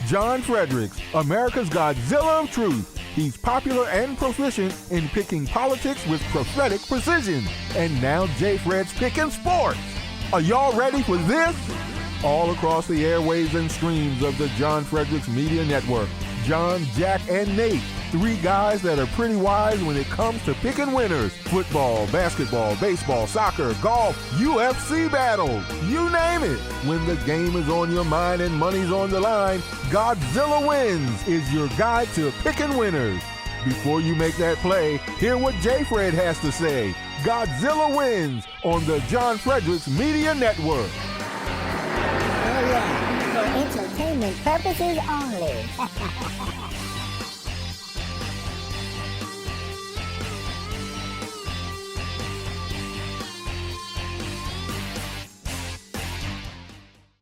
John Fredericks, America's Godzilla of Truth. He's popular and proficient in picking politics with prophetic precision. And now J. Fred's picking sports. Are y'all ready for this? All across the airwaves and streams of the John Fredericks Media Network, John, Jack, and Nate, three guys that are pretty wise when it comes to picking winners. Football, basketball, baseball, soccer, golf, UFC battles, you name it. When the game is on your mind and money's on the line, Godzilla Wins is your guide to picking winners. Before you make that play, hear what J. Fred has to say. Godzilla Wins on the John Fredericks Media Network. Oh yeah, for entertainment purposes only.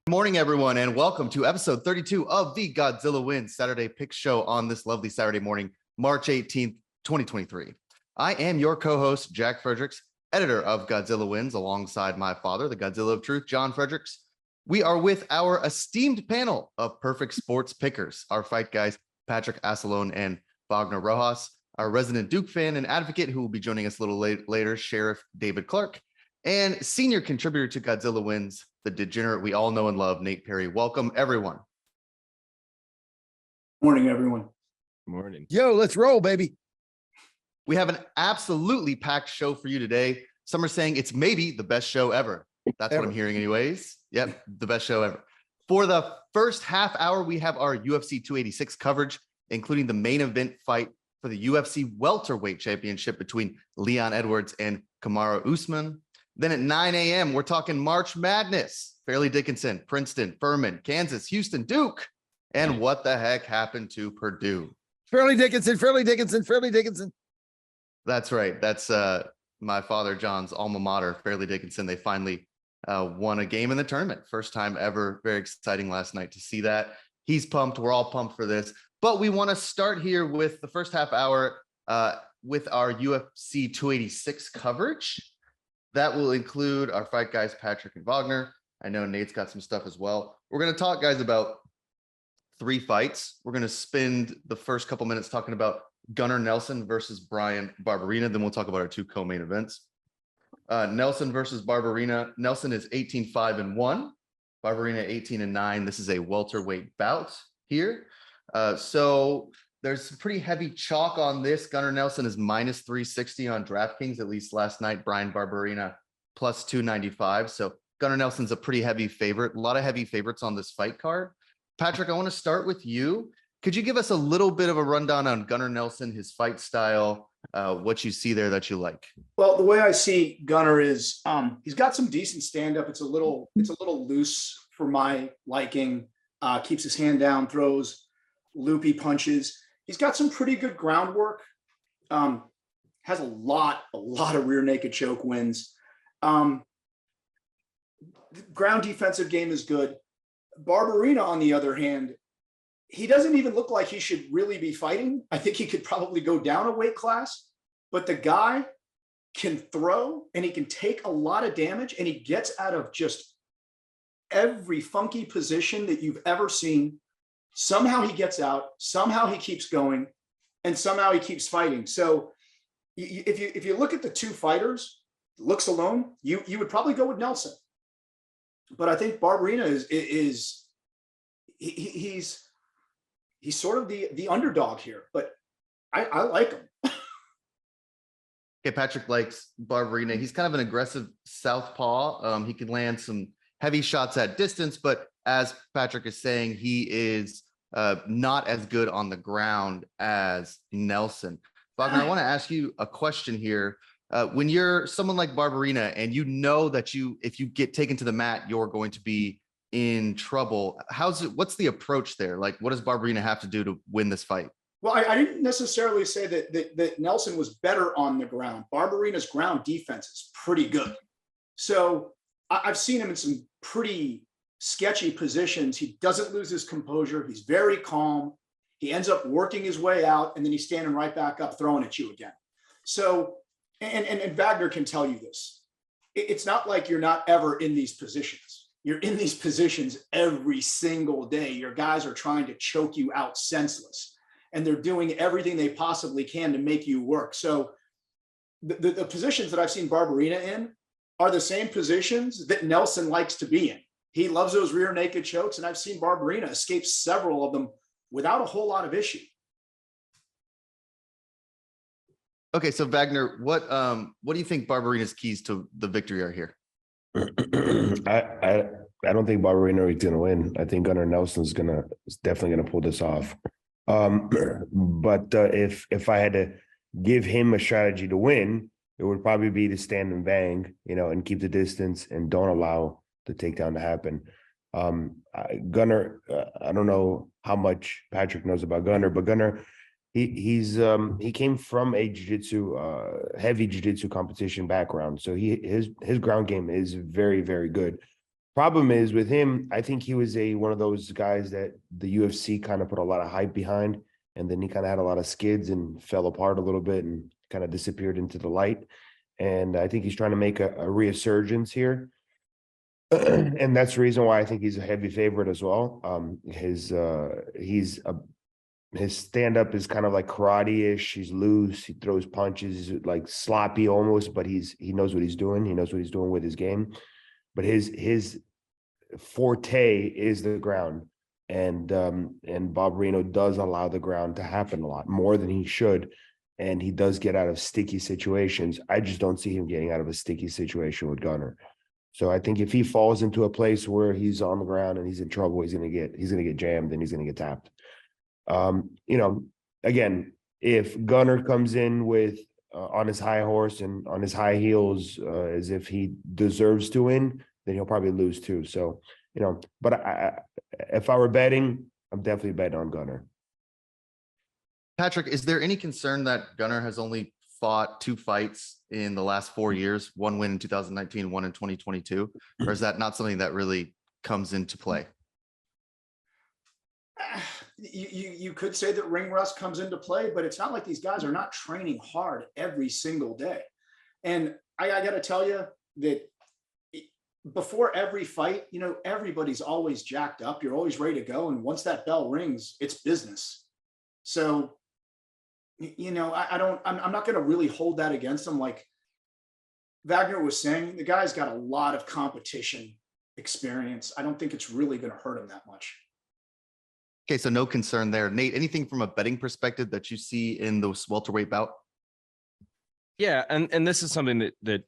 Good morning, everyone, and welcome to episode 32 of the Godzilla Wins Saturday Pick Show on this lovely Saturday morning, March 18th, 2023. I am your co-host, Jack Fredericks, editor of Godzilla Wins, alongside my father, the Godzilla of Truth, John Fredericks. We are with our esteemed panel of perfect sports pickers, our fight guys, Patrick Assalone and Vagner Rojas, our resident Duke fan and advocate who will be joining us a little later, Sheriff David Clarke, and senior contributor to Godzilla Wins, the degenerate we all know and love, Nate Perry. Welcome, everyone. Morning, everyone. Morning. Yo, let's roll, baby. We have an absolutely packed show for you today. Some are saying it's maybe the best show ever. That's what I'm hearing anyways. Yep, the best show ever. For the first half hour, we have our UFC 286 coverage, including the main event fight for the UFC welterweight championship between Leon Edwards and Kamaru Usman. Then at 9 a.m., we're talking March Madness, Fairleigh, Dickinson, Princeton, Furman, Kansas, Houston, Duke, and what the heck happened to Purdue? Fairleigh Dickinson, Fairleigh Dickinson, Fairleigh Dickinson. That's right. That's my father, John's alma mater, Fairleigh Dickinson. They finally won a game in the tournament. First time ever. Very exciting last night to see that. He's pumped. We're all pumped for this. But we want to start here with the first half hour with our UFC 286 coverage. That will include our fight guys, Patrick and Vagner. I know Nate's got some stuff as well. We're going to talk, guys, about three fights. We're going to spend the first couple minutes talking about Gunnar Nelson versus Bryan Barberena. Then we'll talk about our two co-main events. Nelson versus Barberena. Nelson is 18-5-1. Barberena 18-9. This is a welterweight bout here. So there's some pretty heavy chalk on this. Gunnar Nelson is minus 360 on DraftKings, at least last night. Bryan Barberena plus 295. So Gunnar Nelson's a pretty heavy favorite. A lot of heavy favorites on this fight card. Patrick, I want to start with you. Could you give us a little bit of a rundown on Gunnar Nelson, his fight style, what you see there that you like? Well, the way I see Gunnar is he's got some decent stand-up. It's a little loose for my liking. Keeps his hand down, throws loopy punches. He's got some pretty good groundwork. Has a lot of rear naked choke wins. Ground defensive game is good. Barberena, on the other hand, he doesn't even look like he should really be fighting. I think he could probably go down a weight class, but the guy can throw and he can take a lot of damage, and he gets out of just every funky position that you've ever seen. Somehow he gets out, somehow he keeps going, and somehow he keeps fighting. So if you look at the two fighters, looks alone, you would probably go with Nelson. But I think Barberena he's sort of the underdog here, but I like him. Okay, Patrick likes Barberena. He's kind of an aggressive southpaw. He can land some heavy shots at distance, but as Patrick is saying, he is not as good on the ground as Nelson. Vagner, I want to ask you a question here. When you're someone like Barberena and you know that if you get taken to the mat, you're going to be in trouble. What's the approach there? Like, what does Barberena have to do to win this fight? Well, I didn't necessarily say that Nelson was better on the ground. Barberena's ground defense is pretty good. So I've seen him in some pretty sketchy positions. He doesn't lose his composure. He's very calm. He ends up working his way out, and then he's standing right back up, throwing at you again. So, and Vagner can tell you this. It's not like you're not ever in these positions. You're in these positions every single day. Your guys are trying to choke you out senseless, and they're doing everything they possibly can to make you work. So the positions that I've seen Barberena in are the same positions that Nelson likes to be in. He loves those rear naked chokes, and I've seen Barberena escape several of them without a whole lot of issue. Okay, so Vagner, what do you think Barberena's keys to the victory are here? I don't think Barberena is going to win. I think Gunnar Nelson's is definitely going to pull this off. But if I had to give him a strategy to win, it would probably be to stand and bang, and keep the distance and don't allow the takedown to happen. Gunnar, I don't know how much Patrick knows about Gunnar, but Gunnar, he came from a heavy jiu-jitsu competition background, so his ground game is very, very good. Problem is with him, I think he was one of those guys that the UFC kind of put a lot of hype behind, and then he kind of had a lot of skids and fell apart a little bit and kind of disappeared into the light. And I think he's trying to make a resurgence here. And that's the reason why I think he's a heavy favorite as well. His stand-up is kind of like karate-ish. He's loose. He throws punches. He's like sloppy almost, but he knows what he's doing. He knows what he's doing with his game. But his forte is the ground, and Barberena does allow the ground to happen a lot more than he should, and he does get out of sticky situations. I just don't see him getting out of a sticky situation with Gunnar. So I think if he falls into a place where he's on the ground and he's in trouble, he's gonna get jammed and he's gonna get tapped. Again, if Gunnar comes in with on his high horse and on his high heels, as if he deserves to win, then he'll probably lose too. So, but if I were betting, I'm definitely betting on Gunnar. Patrick, is there any concern that Gunnar has only fought 2 fights in the last 4 years, 1 win in 2019, 1 in 2022, or is that not something that really comes into play? You could say that ring rust comes into play, but it's not like these guys are not training hard every single day. And I got to tell you that before every fight, everybody's always jacked up. You're always ready to go. And once that bell rings, it's business. So, I'm not going to really hold that against him. Like Vagner was saying, the guy's got a lot of competition experience. I don't think it's really going to hurt him that much. Okay, so no concern there. Nate, anything from a betting perspective that you see in the welterweight bout? Yeah, and this is something that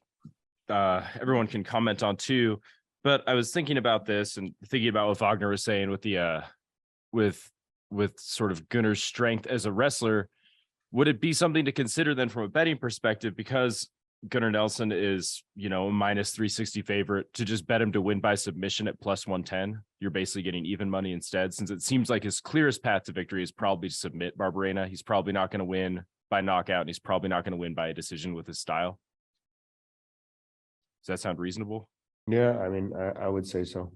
everyone can comment on too. But I was thinking about this and thinking about what Vagner was saying with the with sort of Gunnar's strength as a wrestler. Would it be something to consider then from a betting perspective, because Gunnar Nelson is, a minus 360 favorite, to just bet him to win by submission at plus 110? You're basically getting even money instead, since it seems like his clearest path to victory is probably to submit Barberena. He's probably not going to win by knockout, and he's probably not going to win by a decision with his style. Does that sound reasonable? Yeah, I mean, I would say so.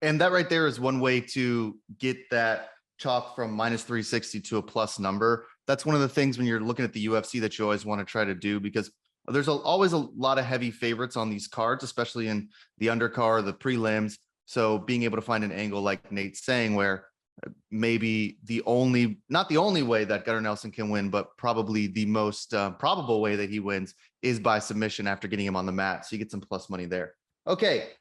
And that right there is one way to get that chop from minus 360 to a plus number. That's one of the things when you're looking at the UFC that you always want to try to do, because there's always a lot of heavy favorites on these cards, especially in the undercard, the prelims. So being able to find an angle like Nate's saying, where maybe not the only way that Gunnar Nelson can win, but probably the most probable way that he wins is by submission after getting him on the mat. So you get some plus money there. Okay,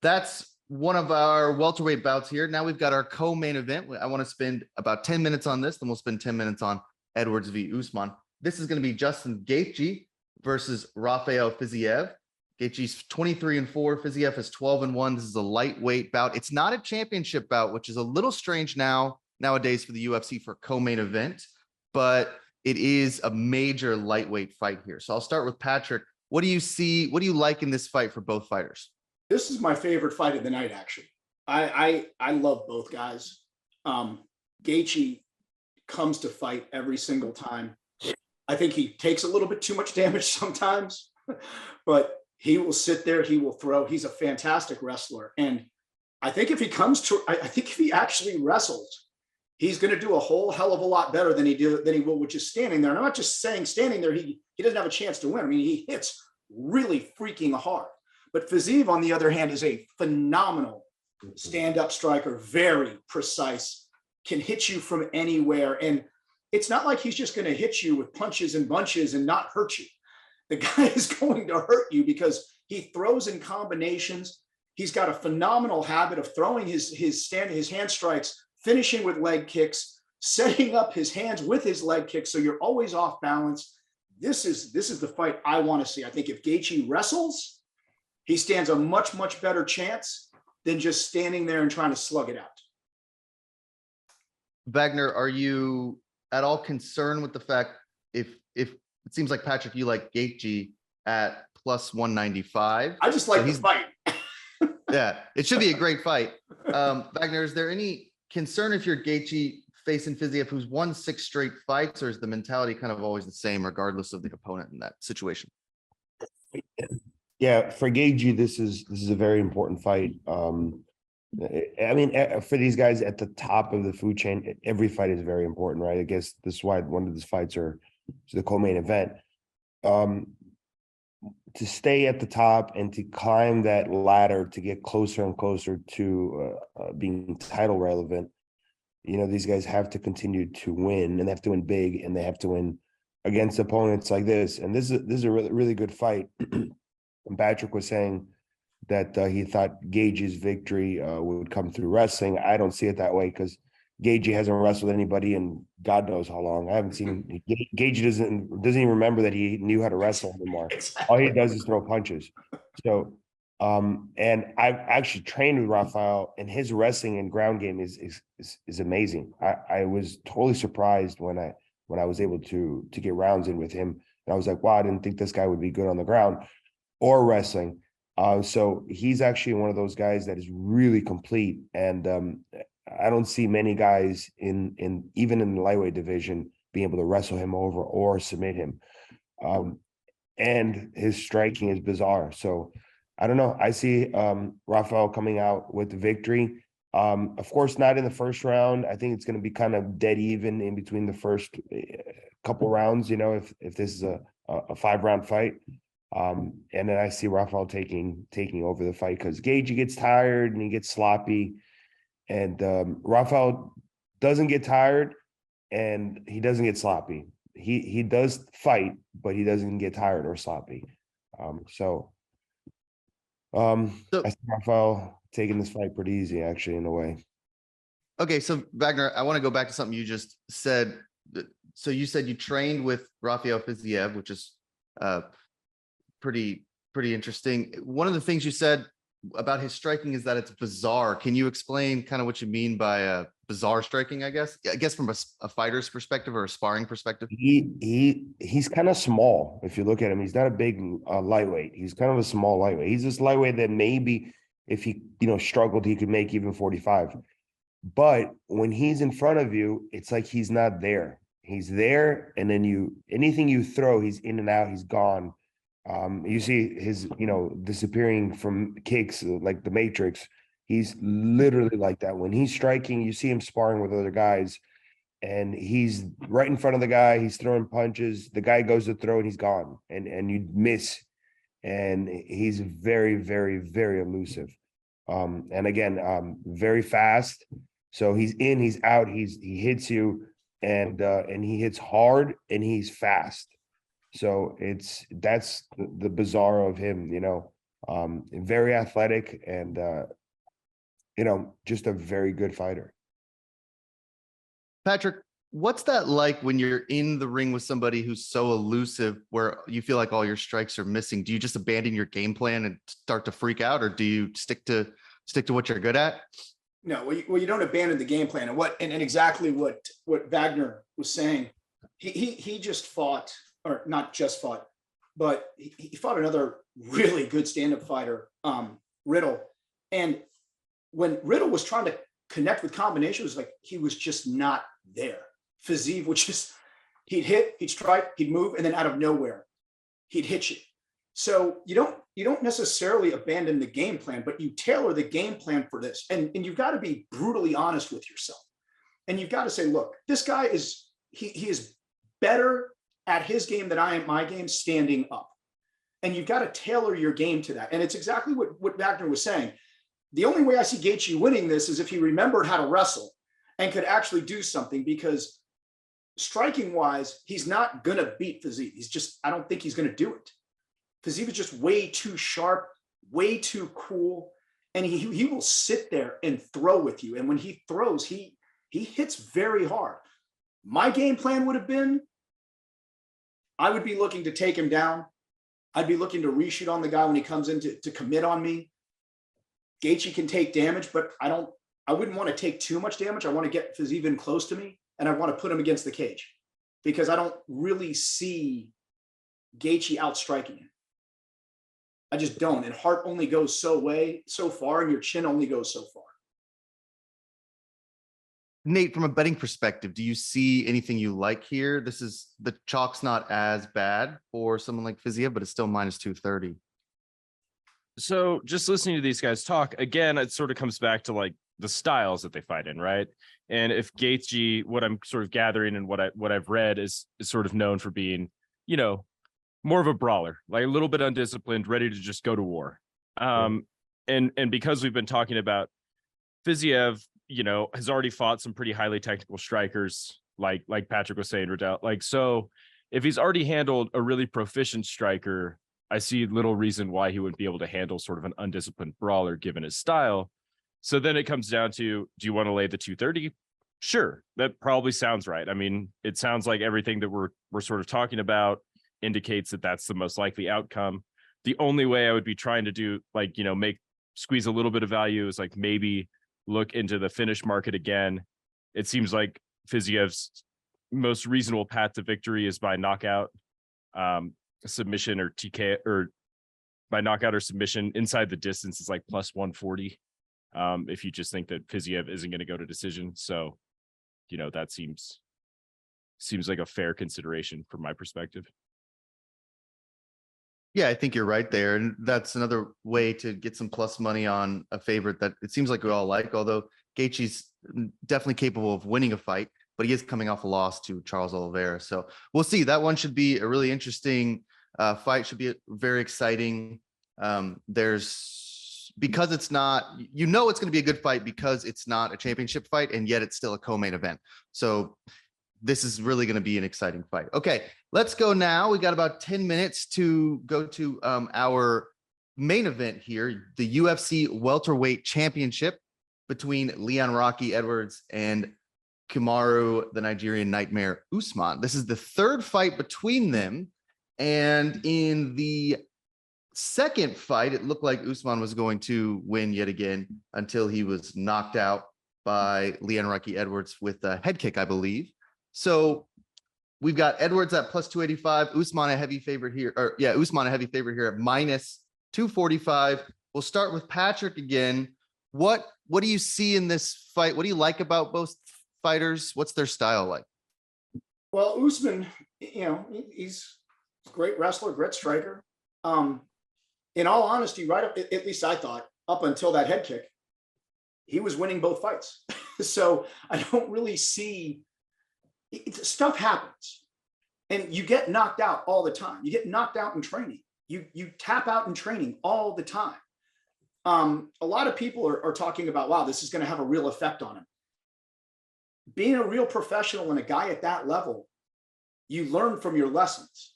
that's one of our welterweight bouts here. Now we've got our co-main event. I want to spend about 10 minutes on this, then we'll spend 10 minutes on Edwards v. Usman. This is going to be Justin Gaethje versus Rafael Fiziev. Gaethje's 23-4. Fiziev is 12-1. This is a lightweight bout. It's not a championship bout, which is a little strange nowadays for the UFC for co-main event, but it is a major lightweight fight here. So I'll start with Patrick. What do you see? What do you like in this fight for both fighters? This is my favorite fight of the night, actually. I love both guys. Gaethje comes to fight every single time. I think he takes a little bit too much damage sometimes, but he will sit there, he will throw. He's a fantastic wrestler. And I think if he actually wrestles, he's going to do a whole hell of a lot better than he will with just standing there. And I'm not just saying standing there, he doesn't have a chance to win. I mean, he hits really freaking hard. But Fiziev, on the other hand, is a phenomenal stand-up striker, very precise, can hit you from anywhere. And it's not like he's just going to hit you with punches and bunches and not hurt you. The guy is going to hurt you because he throws in combinations. He's got a phenomenal habit of throwing his hand strikes, finishing with leg kicks, setting up his hands with his leg kicks. So you're always off balance. This is the fight I want to see. I think if Gaethje wrestles, he stands a much, much better chance than just standing there and trying to slug it out. Vagner, are you at all concerned with the fact if it seems like, Patrick, you like Gaethje at plus 195? I just like the fight. Yeah, it should be a great fight. Vagner, is there any concern if you're Gaethje facing Fiziev, who's won 6 straight fights, or is the mentality kind of always the same regardless of the opponent in that situation? Yeah, for Gaethje, this is a very important fight. I mean, for these guys at the top of the food chain, every fight is very important, right? I guess this is why one of these fights are the co-main event. To stay at the top and to climb that ladder to get closer and closer to being title relevant, you know, these guys have to continue to win, and they have to win big, and they have to win against opponents like this. And this is a really, really good fight. And Patrick was saying that he thought Gaethje's victory would come through wrestling. I don't see it that way because Gaethje hasn't wrestled anybody in God knows how long. I haven't seen Gaethje doesn't even remember that he knew how to wrestle anymore. All he does is throw punches. So, and I've actually trained with Rafael, and his wrestling and ground game is amazing. I was totally surprised when I was able to get rounds in with him. And I was like, wow, I didn't think this guy would be good on the ground or wrestling. So he's actually one of those guys that is really complete. And I don't see many guys in even in the lightweight division being able to wrestle him over or submit him. And his striking is bizarre. So I don't know. I see Rafael coming out with the victory. Of course, not in the first round. I think it's going to be kind of dead even in between the first couple rounds, you know, if this is a 5-round fight. And then I see Rafael taking over the fight because Gaethje gets tired and he gets sloppy. And Rafael doesn't get tired and he doesn't get sloppy. He does fight, but he doesn't get tired or sloppy. I see Rafael taking this fight pretty easy, actually, in a way. Okay, so Vagner, I want to go back to something you just said. So you said you trained with Rafael Fiziev, which is pretty interesting. One of the things you said about his striking is that it's bizarre. Can you explain kind of what you mean by bizarre striking? I guess from a fighter's perspective or a sparring perspective. He's kind of small. If you look at him, he's not a big lightweight. He's kind of a small lightweight. He's this lightweight that maybe if he struggled, he could make even 45. But when he's in front of you, it's like he's not there. He's there, and then anything you throw, he's in and out. He's gone. You see his, disappearing from kicks like the Matrix. He's literally like that. When he's striking, you see him sparring with other guys, and he's right in front of the guy. He's throwing punches. The guy goes to throw, and he's gone, and you miss. And he's very, very, very elusive. And again, very fast. So he's in, he's out, he hits you, and he hits hard, and he's fast. So that's the bizarre of him, very athletic and, just a very good fighter. Patrick, what's that like when you're in the ring with somebody who's so elusive where you feel like all your strikes are missing? Do you just abandon your game plan and start to freak out, or do you stick to what you're good at? No, well, you don't abandon the game plan. And exactly what Vagner was saying, he just fought, or not just fought, but he fought another really good stand-up fighter, Riddle. And when Riddle was trying to connect with combinations, it was like he was just not there. Fiziev would just, he'd hit, he'd strike, he'd move, and then out of nowhere, he'd hit you. So you don't necessarily abandon the game plan, but you tailor the game plan for this. And you've got to be brutally honest with yourself. And you've got to say, look, this guy he is better at his game than I am my game standing up. And you've got to tailor your game to that. And it's exactly what Vagner was saying. The only way I see Gaethje winning this is if he remembered how to wrestle and could actually do something, because striking wise, he's not going to beat Fiziev. I don't think he's going to do it. Fiziev is just way too sharp, way too cool. And he will sit there and throw with you. And when he throws, he hits very hard. My game plan would have been, I would be looking to take him down. I'd be looking to reshoot on the guy when he comes in to commit on me. Gaethje can take damage, but I wouldn't want to take too much damage. I want to get Fiziev in close to me, and I want to put him against the cage, because I don't really see Gaethje outstriking him. I just don't. And heart only goes so far, and your chin only goes so far. Nate, from a betting perspective, do you see anything you like here? The chalk's not as bad for someone like Fiziev, but it's still minus 230. So just listening to these guys talk, again, it sort of comes back to like the styles that they fight in, right? And if Gaethje, what I'm sort of gathering and what I've read is sort of known for being, more of a brawler, like a little bit undisciplined, ready to just go to war. And because we've been talking about Fiziev, has already fought some pretty highly technical strikers, like Patrick was saying, Riddell. Like, so if he's already handled a really proficient striker, I see little reason why he wouldn't be able to handle sort of an undisciplined brawler given his style. So then it comes down to, do you want to lay the 230? Sure, that probably sounds right. I mean, it sounds like everything that we're sort of talking about indicates that that's the most likely outcome. The only way I would be trying to do, like, squeeze a little bit of value is like maybe look into the finish market again. It seems like Fiziev's most reasonable path to victory is by knockout, submission, or TK, or by knockout or submission. Inside the distance is like plus 140. If you just think that Fiziev isn't going to go to decision. So, that seems like a fair consideration from my perspective. Yeah, I think you're right there. And that's another way to get some plus money on a favorite that it seems like we all like, although Gaethje's definitely capable of winning a fight, but he is coming off a loss to Charles Oliveira. So we'll see. That one should be a really interesting fight, should be very exciting. Because it's not, it's going to be a good fight because it's not a championship fight, and yet it's still a co-main event. So this is really going to be an exciting fight. Okay, let's go now. We got about 10 minutes to go to our main event here, the UFC welterweight championship between Leon Rocky Edwards and Kamaru, the Nigerian Nightmare Usman. This is the third fight between them. And in the second fight, it looked like Usman was going to win yet again until he was knocked out by Leon Rocky Edwards with a head kick, I believe. So we've got Edwards at plus 285, Usman a heavy favorite here, Usman a heavy favorite here at minus 245. We'll start with Patrick again. What do you see in this fight? What do you like about both fighters? What's their style like? Well, Usman, he's a great wrestler, great striker. In all honesty, right up, at least I thought, up until that head kick, he was winning both fights. So I don't really see, stuff happens, and you get knocked out all the time. You get knocked out in training. You tap out in training all the time. A lot of people are talking about, wow, this is going to have a real effect on him. Being a real professional and a guy at that level, you learn from your lessons,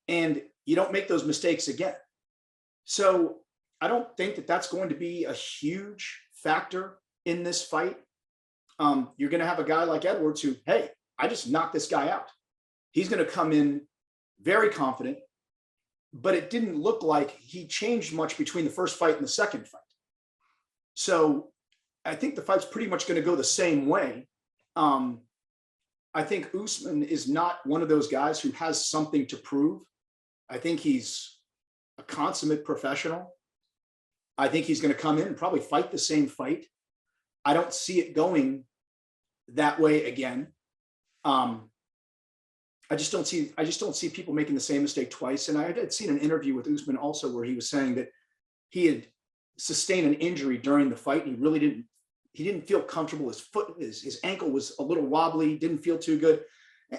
and you don't make those mistakes again. So I don't think that that's going to be a huge factor in this fight. You're going to have a guy like Edwards who, hey, I just knocked this guy out. He's going to come in very confident, but it didn't look like he changed much between the first fight and the second fight. So I think the fight's pretty much going to go the same way. I think Usman is not one of those guys who has something to prove. I think he's a consummate professional. I think he's going to come in and probably fight the same fight. I don't see it going that way again. I just don't see people making the same mistake twice. And I had seen an interview with Usman also where he was saying that he had sustained an injury during the fight. And he didn't feel comfortable. His ankle was a little wobbly, didn't feel too good,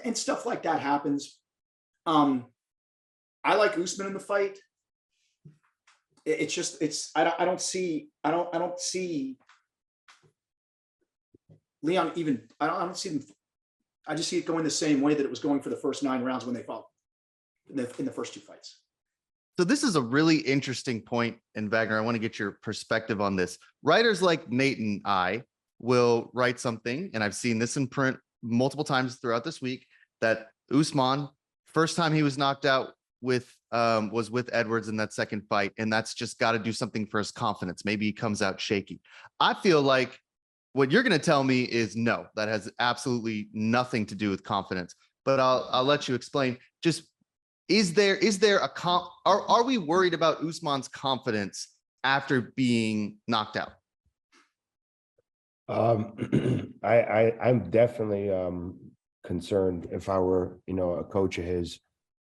and stuff like that happens. I like Usman in the fight. I don't see Leon even. I don't see them. I just see it going the same way that it was going for the first 9 rounds when they fought in the first 2 fights. So this is a really interesting point, and Vagner, I want to get your perspective on this. Writers like Nate and I will write something, and I've seen this in print multiple times throughout this week, that Usman, first time he was knocked out was with Edwards in that second fight, and that's just got to do something for his confidence. Maybe he comes out shaky. I feel like what you're going to tell me is no, that has absolutely nothing to do with confidence. But I'll let you explain. Just is there a are we worried about Usman's confidence after being knocked out? I'm definitely concerned. If I were, a coach of his,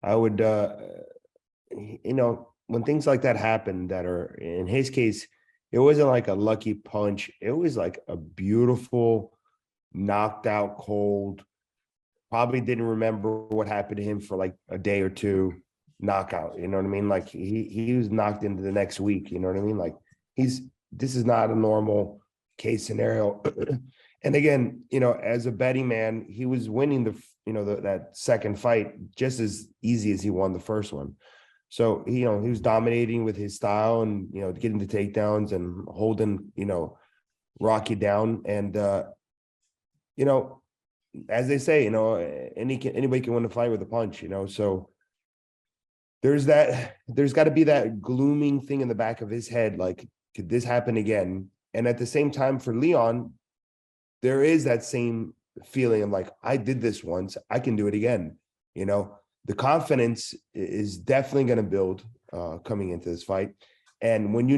I would, when things like that happen, that are in his case, it wasn't like a lucky punch. It was like a beautiful knocked out cold. Probably didn't remember what happened to him for like a day or two knockout. You know what I mean? Like he was knocked into the next week. You know what I mean? Like this is not a normal case scenario. And again, as a betting man, he was winning that second fight just as easy as he won the first one. So, he was dominating with his style and, getting the takedowns and holding, Rocky down. And, as they say, anybody can win a fight with a punch, so there's got to be that glooming thing in the back of his head. Like, could this happen again? And at the same time for Leon, there is that same feeling of like, I did this once, I can do it again. The confidence is definitely going to build coming into this fight. And when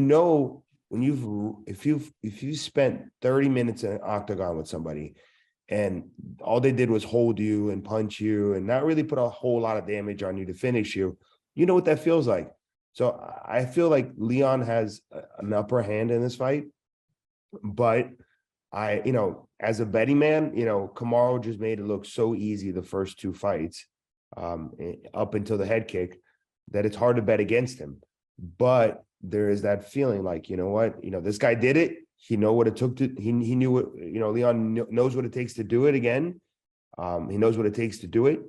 if you spent 30 minutes in an octagon with somebody and all they did was hold you and punch you and not really put a whole lot of damage on you to finish you, you know what that feels like. So I feel like Leon has an upper hand in this fight, but as a betting man, Kamaru just made it look so easy the first 2 fights, up until the head kick, that it's hard to bet against him. But there is that feeling like, this guy did it. He knew what it took to, he knew what, Leon knows what it takes to do it again. He knows what it takes to do it.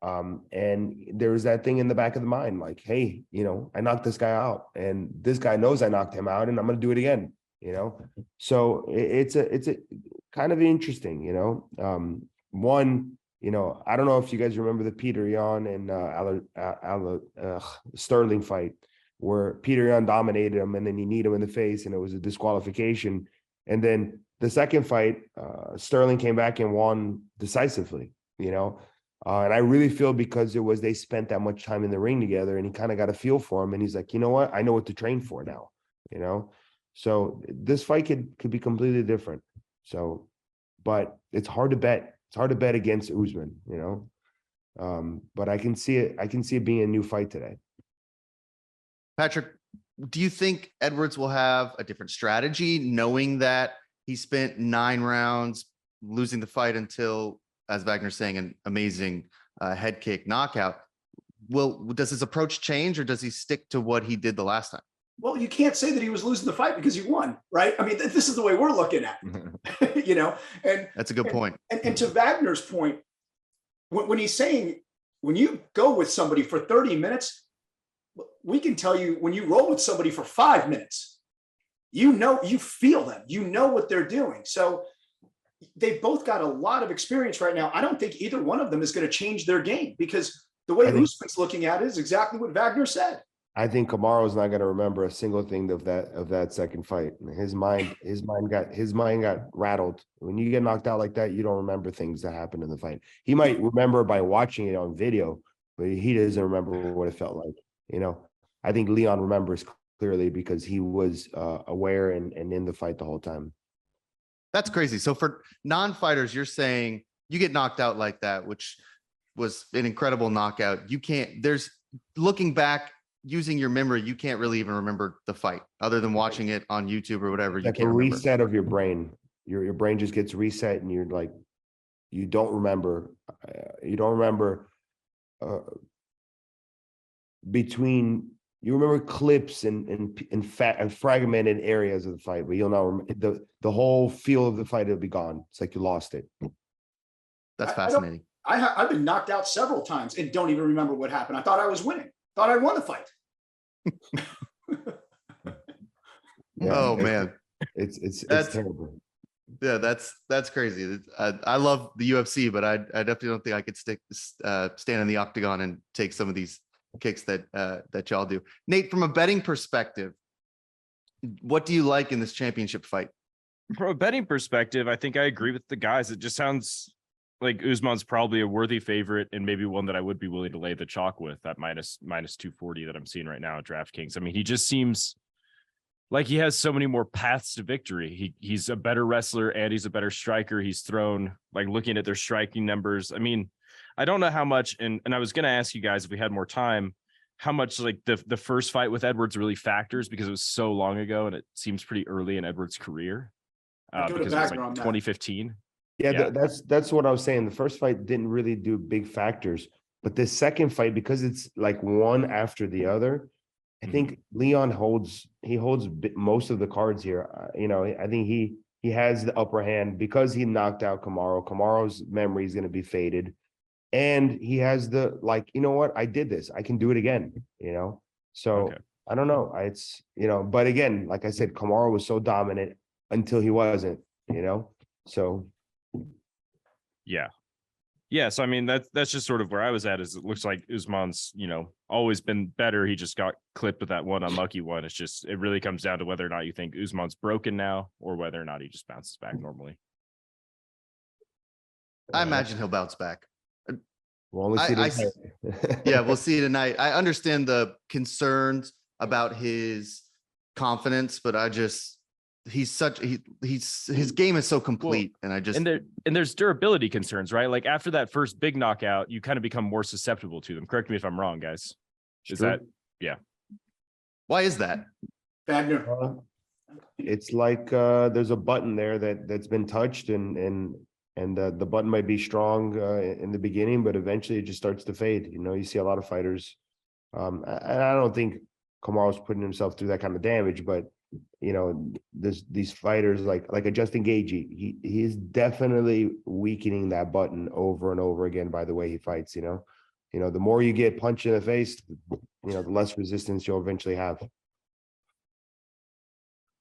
And there was that thing in the back of the mind, like, hey, I knocked this guy out and this guy knows I knocked him out and I'm going to do it again, So it's a kind of interesting, one, I don't know if you guys remember the Peter Yan and Sterling fight where Peter Yan dominated him and then he kneed him in the face and it was a disqualification. And then the second fight, Sterling came back and won decisively, and I really feel because they spent that much time in the ring together and he kind of got a feel for him. And he's like, you know what? I know what to train for now, So this fight could be completely different. So, but it's hard to bet. It's hard to bet against Usman, but I can see it. I can see it being a new fight today. Patrick, do you think Edwards will have a different strategy, knowing that he spent 9 rounds losing the fight until, as Vagner's saying, an amazing head kick knockout? Does his approach change, or does he stick to what he did the last time? Well, you can't say that he was losing the fight because he won, right? I mean, this is the way we're looking at it, and that's a good point. And to Wagner's point, when he's saying, when you go with somebody for 30 minutes, we can tell you when you roll with somebody for 5 minutes, you feel them, what they're doing. So they've both got a lot of experience right now. I don't think either one of them is going to change their game because the way Usman's looking at it is exactly what Vagner said. I think Kamaru's not going to remember a single thing of that second fight. His mind got rattled. When you get knocked out like that, you don't remember things that happened in the fight. He might remember by watching it on video, but he doesn't remember what it felt like. I think Leon remembers clearly because he was aware and in the fight the whole time. That's crazy. So for non-fighters, you're saying you get knocked out like that, which was an incredible knockout. Looking back, using your memory, you can't really even remember the fight other than watching it on YouTube or whatever. Like a reset of your brain. Your brain just gets reset and you're like, you don't remember between, you remember clips and fragmented areas of the fight, but you'll not remember the whole feel of the fight will be gone. It's like you lost it. That's fascinating. I've been knocked out several times and don't even remember what happened. I thought I was winning. Thought I won the fight. Yeah, Oh man, it's That's- terrible. yeah, that's crazy. I love the UFC, but I definitely don't think I could stand in the octagon and take some of these kicks that y'all do. Nate, from a betting perspective, what do you like in this championship fight? From a betting perspective, I think I agree with the guys. It just sounds like Usman's probably a worthy favorite and maybe one that I would be willing to lay the chalk with at minus 240 that I'm seeing right now at DraftKings. I mean, he just seems like he has so many more paths to victory. He's a better wrestler and he's a better striker. He's thrown, like, looking at their striking numbers. I mean, I don't know how much, and I was going to ask you guys if we had more time, how much like the first fight with Edwards really factors, because it was so long ago and it seems pretty early in Edwards' career. I'd go to Because it was Vagner like on that. 2015. Yeah, Yeah. that's what I was saying. The first fight didn't really do big factors, but the second fight, because it's like one after the other, I think Leon holds most of the cards here. I think he has the upper hand because he knocked out Kamaru. Kamaru's memory is going to be faded, and he has the, like, you know what, I did this, I can do it again. So Okay. I don't know. It's but again, like I said, Kamaru was so dominant until he wasn't. So. Yeah. So, I mean, that's just sort of where I was at, is it looks like Usman's, always been better. He just got clipped with that one unlucky one. It really comes down to whether or not you think Usman's broken now or whether or not he just bounces back normally. I imagine he'll bounce back. We'll only see tonight. Yeah, we'll see tonight. I understand the concerns about his confidence, but his game is so complete, and I just And there's durability concerns, right? Like, after that first big knockout, you kind of become more susceptible to them. Correct me if I'm wrong, guys. Is Sure. that, yeah. why is that? Vagner. It's like there's a button there that's been touched, and the button might be strong in the beginning, but eventually it just starts to fade. You see a lot of fighters, and I don't think Kamaru's putting himself through that kind of damage, but these fighters like a Justin Gaethje, he's definitely weakening that button over and over again by the way he fights. The more you get punched in the face, the less resistance you'll eventually have.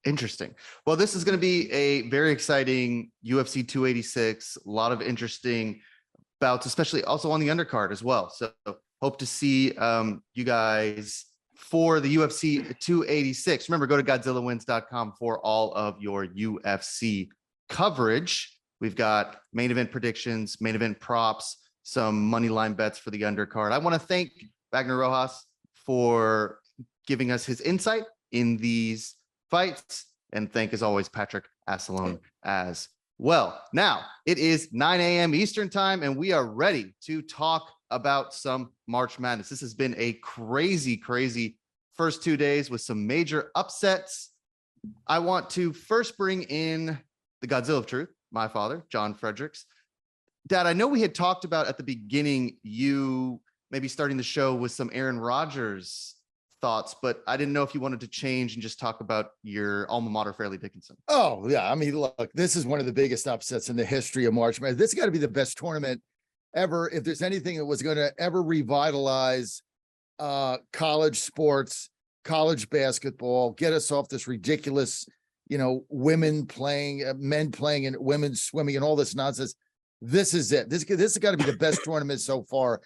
Interesting. Well, this is going to be a very exciting UFC 286. A lot of interesting bouts, especially also on the undercard as well. So hope to see you guys for the UFC 286. Remember, go to GodzillaWins.com for all of your UFC coverage. We've got main event predictions, main event props, some money line bets for the undercard. I want to thank Vagner Rojas for giving us his insight in these fights, and thank, as always, Patrick Assalone as well. Now, it is 9 a.m. Eastern time, and we are ready to talk about some March Madness. This has been a crazy first 2 days with some major upsets. I want to first bring in the Godzilla of Truth, my father, John Fredericks. Dad, I know we had talked about at the beginning you maybe starting the show with some Aaron Rodgers thoughts, but I didn't know if you wanted to change and just talk about your alma mater, Fairleigh Dickinson. Oh, yeah. I mean, look, this is one of the biggest upsets in the history of March Madness. This has got to be the best tournament ever. If there's anything that was going to ever revitalize college sports, college basketball, get us off this ridiculous, women playing, men playing, and women swimming, and all this nonsense. This is it. This has got to be the best tournament so far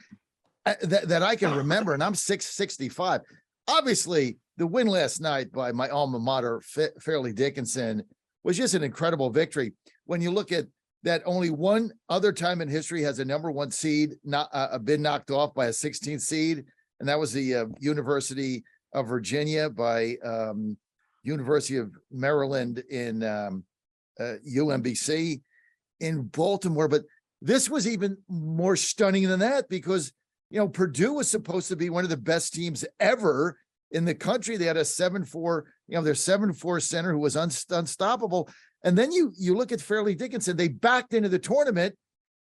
that I can remember. And I'm 665. Obviously, the win last night by my alma mater, Fairleigh Dickinson, was just an incredible victory. When you look at that, only one other time in history has a number one seed been knocked off by a 16th seed, and that was the University of Virginia by University of Maryland in UMBC in Baltimore. But this was even more stunning than that, because Purdue was supposed to be one of the best teams ever in the country. They had a 7-4, their 7-4 center who was unstoppable. And then you look at Fairleigh Dickinson, they backed into the tournament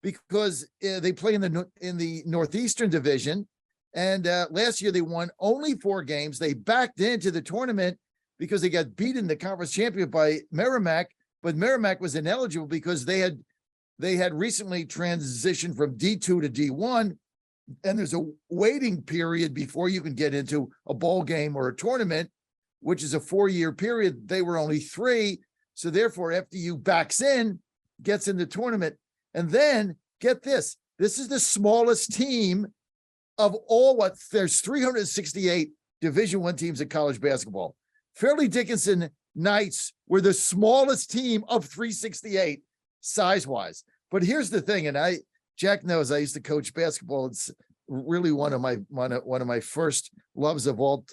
because they play in the Northeastern Division, And last year they won only 4 games. They backed into the tournament because they got beaten the conference champion by Merrimack, but Merrimack was ineligible because they had recently transitioned from D2 to D1, and there's a waiting period before you can get into a bowl game or a tournament, which is a 4-year period. They were only 3. So therefore, FDU backs in, gets in the tournament. And then get this, this is the smallest team of all there's 368 Division I teams in college basketball. Fairleigh Dickinson Knights were the smallest team of 368 size-wise. But here's the thing, and Jack knows I used to coach basketball. It's really one of my first loves of all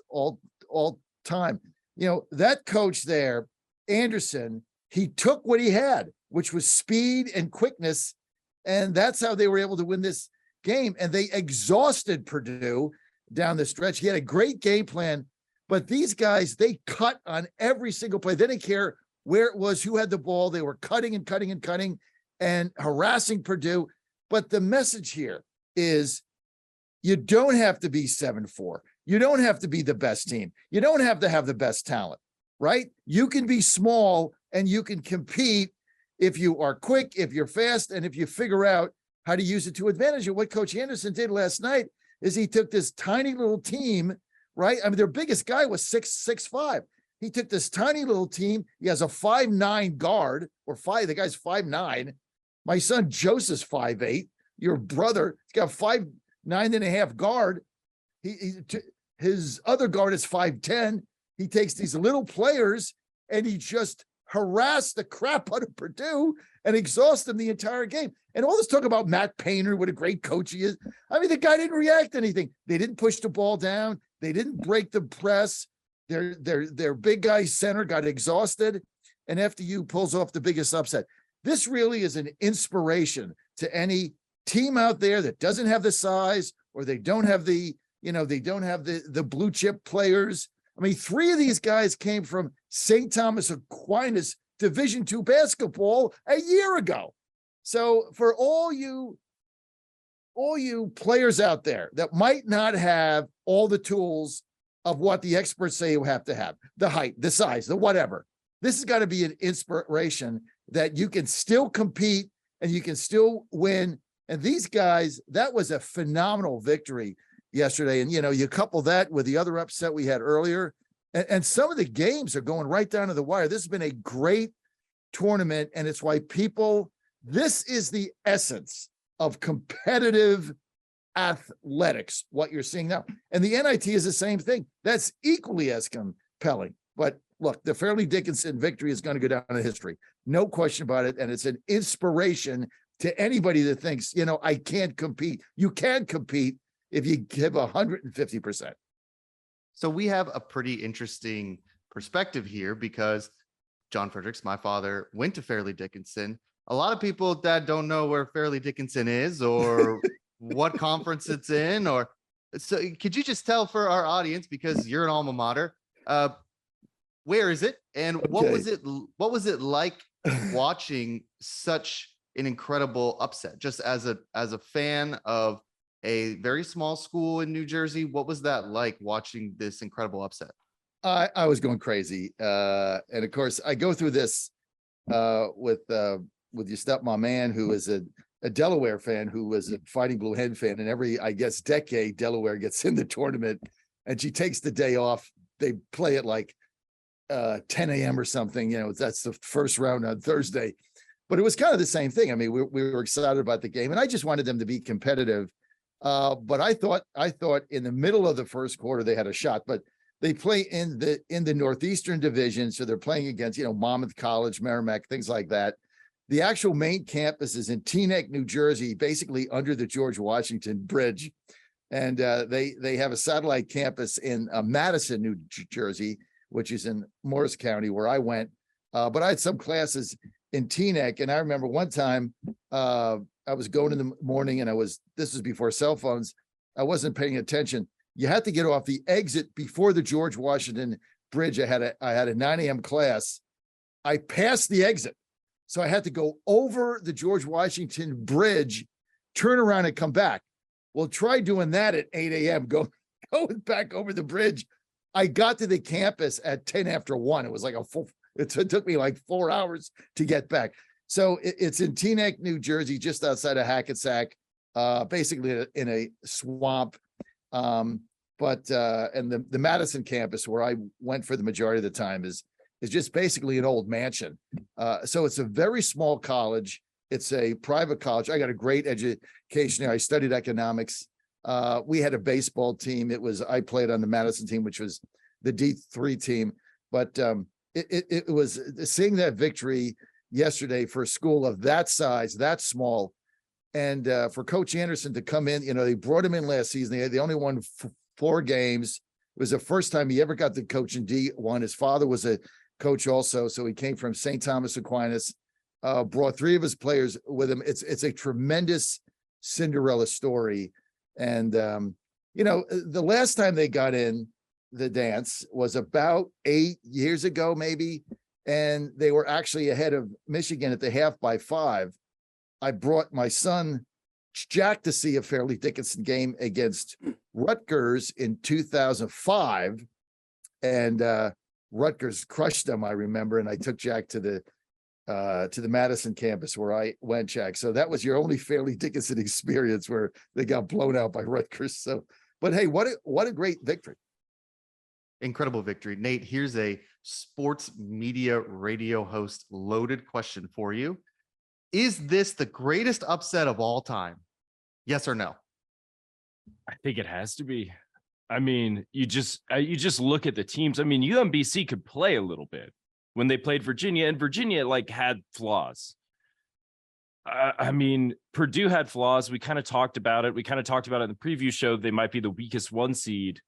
time. You know, that coach there, Anderson, he took what he had, which was speed and quickness, and that's how they were able to win this game. And they exhausted Purdue down the stretch. He had a great game plan, but these guys, they cut on every single play. They didn't care where it was, who had the ball. They were cutting and cutting and cutting and harassing Purdue. But the message here is you don't have to be 7-4. You don't have to be the best team. You don't have to have the best talent, right? You can be small and you can compete if you are quick, if you're fast, and if you figure out how to use it to advantage. And what Coach Anderson did last night is he took this tiny little team, right? I mean, their biggest guy was 6'5". He took this tiny little team. He has a 5'9" guard, the guy's 5'9". My son Joseph's 5'8". Your brother, he's got 5'9.5" guard. His other guard is 5'10". He takes these little players and he just harassed the crap out of Purdue and exhaust them the entire game. And all this talk about Matt Painter, what a great coach he is. I mean, the guy didn't react to anything. They didn't push the ball down. They didn't break the press. Their big guy center got exhausted, and FDU pulls off the biggest upset. This really is an inspiration to any team out there that doesn't have the size, or they don't have the blue chip players. I mean, 3 of these guys came from St. Thomas Aquinas Division II basketball a year ago. So for all you players out there that might not have all the tools of what the experts say you have to have, the height, the size, the whatever, this has got to be an inspiration that you can still compete and you can still win. And these guys, that was a phenomenal victory yesterday. And, you couple that with the other upset we had earlier, and some of the games are going right down to the wire. This has been a great tournament, and it's why this is the essence of competitive athletics, what you're seeing now. And the NIT is the same thing. That's equally as compelling. But look, the Fairleigh Dickinson victory is going to go down in history. No question about it. And it's an inspiration to anybody that thinks, I can't compete. You can compete if you give 150%. So we have a pretty interesting perspective here because John Fredericks, my father, went to Fairleigh Dickinson. A lot of people that don't know where Fairleigh Dickinson is or what conference it's in, or so could you just tell for our audience, because you're an alma mater, where is it? And what was it like watching such an incredible upset? Just as a fan of a very small school in New Jersey, what was that like watching this incredible upset? I was going crazy. And of course I go through this with your stepmom man, who is a Delaware fan, who was a Fighting Blue Hen fan. And every, I guess, decade, Delaware gets in the tournament and she takes the day off. They play it like 10 a.m. or something, that's the first round on Thursday. But it was kind of the same thing. I mean, we were excited about the game, and I just wanted them to be competitive. But I thought in the middle of the first quarter they had a shot, but they play in the Northeastern Division, so they're playing against Monmouth College, Merrimack, things like that. The actual main campus is in Teaneck, New Jersey, basically under the George Washington Bridge, and they have a satellite campus in Madison, New Jersey, which is in Morris County, where I went. But I had some classes in Teaneck, and I remember one time I was going in the morning, and this was before cell phones. I wasn't paying attention. You had to get off the exit before the George Washington Bridge. I had a 9 a.m. class. I passed the exit, so I had to go over the George Washington Bridge, turn around and come back. Well, try doing that at 8 a.m. Going back over the bridge. I got to the campus at 10 after 1. It was like it took me like 4 hours to get back. So it's in Teaneck, New Jersey, just outside of Hackensack, basically in a swamp. And the Madison campus, where I went for the majority of the time, is just basically an old mansion. So it's a very small college. It's a private college. I got a great education there. I studied economics. We had a baseball team. I played on the Madison team, which was the D3 team. But it was seeing that victory yesterday for a school of that size, that small, and for Coach Anderson to come in. They brought him in last season. They only won 4 games. It was the first time he ever got to coach in D1. His father was a coach also, so he came from St. Thomas Aquinas. Brought 3 of his players with him. It's a tremendous Cinderella story. And the last time they got in the dance was about 8 years ago, maybe, and they were actually ahead of Michigan at the half by 5. I brought my son Jack to see a Fairleigh Dickinson game against Rutgers in 2005, and Rutgers crushed them, I remember. And I took Jack to the Madison campus where I went, Jack. So that was your only Fairleigh Dickinson experience where they got blown out by Rutgers. So, but hey, what a great victory. Incredible victory. Nate, here's a sports media radio host loaded question for you. Is this the greatest upset of all time? Yes or no? I think it has to be. I mean, you just look at the teams. I mean, UMBC could play a little bit when they played Virginia, and Virginia had flaws. I mean, Purdue had flaws. We kind of talked about it. We kind of talked about it in the preview show. They might be the weakest 1 seed,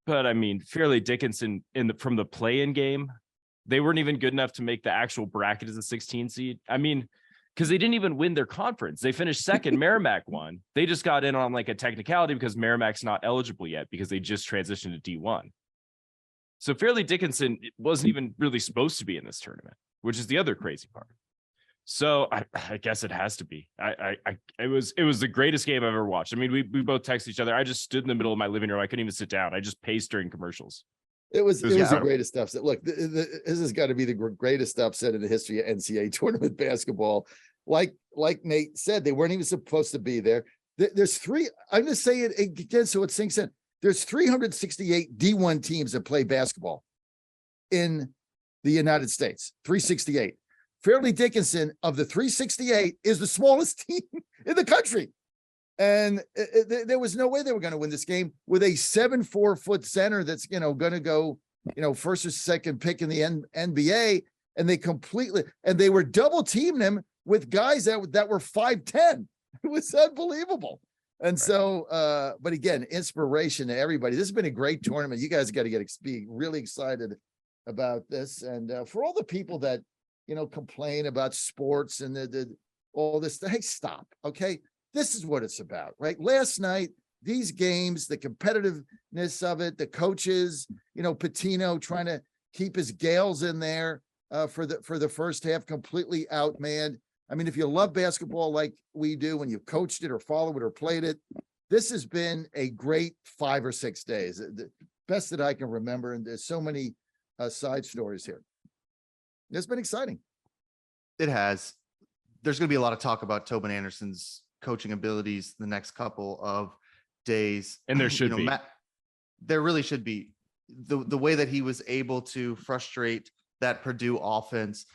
but I mean, Fairleigh Dickinson from the play-in game, they weren't even good enough to make the actual bracket as a 16 seed. I mean, because they didn't even win their conference. They finished second. Merrimack won. They just got in on a technicality because Merrimack's not eligible yet because they just transitioned to D1. So Fairleigh Dickinson wasn't even really supposed to be in this tournament, which is the other crazy part. So I guess it has to be. It was the greatest game I've ever watched. I mean, we both texted each other. I just stood in the middle of my living room. I couldn't even sit down. I just paced during commercials. It was the greatest upset. Look, this has got to be the greatest upset in the history of NCAA tournament basketball. Like Nate said, they weren't even supposed to be there. There's 3. I'm going to say it again so it sinks in. There's 368 D1 teams that play basketball in the United States. 368. Fairleigh Dickinson, of the 368, is the smallest team in the country. And there was no way they were going to win this game with a 7'4" center that's going to go first or second pick in the NBA. And they were double teaming him with guys that were 5'10". It was unbelievable. And so, but again, inspiration to everybody. This has been a great tournament. You guys got to be really excited about this. And for all the people that complain about sports and all this, hey, stop. Okay. This is what it's about, right? Last night, these games, the competitiveness of it, the coaches, Pitino trying to keep his Gales in there for the first half, completely outmanned. I mean, if you love basketball like we do, when you've coached it or followed it or played it, this has been a great 5 or 6 days, the best that I can remember. And there's so many side stories here. It's been exciting. It has. There's going to be a lot of talk about Tobin Anderson's coaching abilities the next couple of days. And there should be. There really should be. The way that he was able to frustrate that Purdue offense.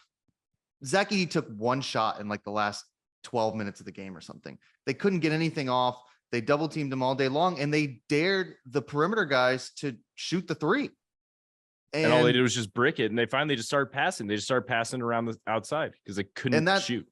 Zachy took 1 shot in the last 12 minutes of the game or something. They couldn't get anything off. They double teamed him all day long, and they dared the perimeter guys to shoot the 3. And all they did was just brick it. And they finally just started passing. They just started passing around the outside because they couldn't shoot.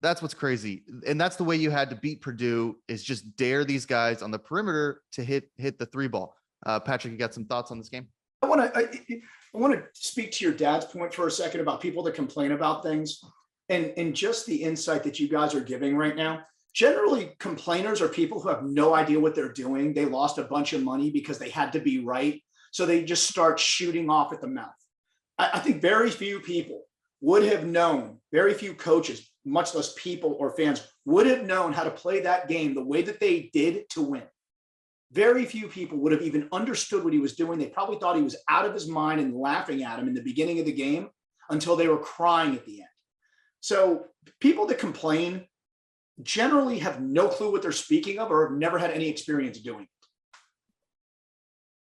That's what's crazy. And that's the way you had to beat Purdue, is just dare these guys on the perimeter to hit the 3 ball. Patrick, you got some thoughts on this game? I want to speak to your dad's point for a second about people that complain about things and just the insight that you guys are giving right now. Generally, complainers are people who have no idea what they're doing. They lost a bunch of money because they had to be right. So they just start shooting off at the mouth. I think very few people would have known, very few coaches much less people or fans, would have known how to play that game the way that they did to win. Very few people would have even understood what he was doing. They probably thought he was out of his mind and laughing at him in the beginning of the game until they were crying at the end. So people that complain generally have no clue what they're speaking of or have never had any experience doing it.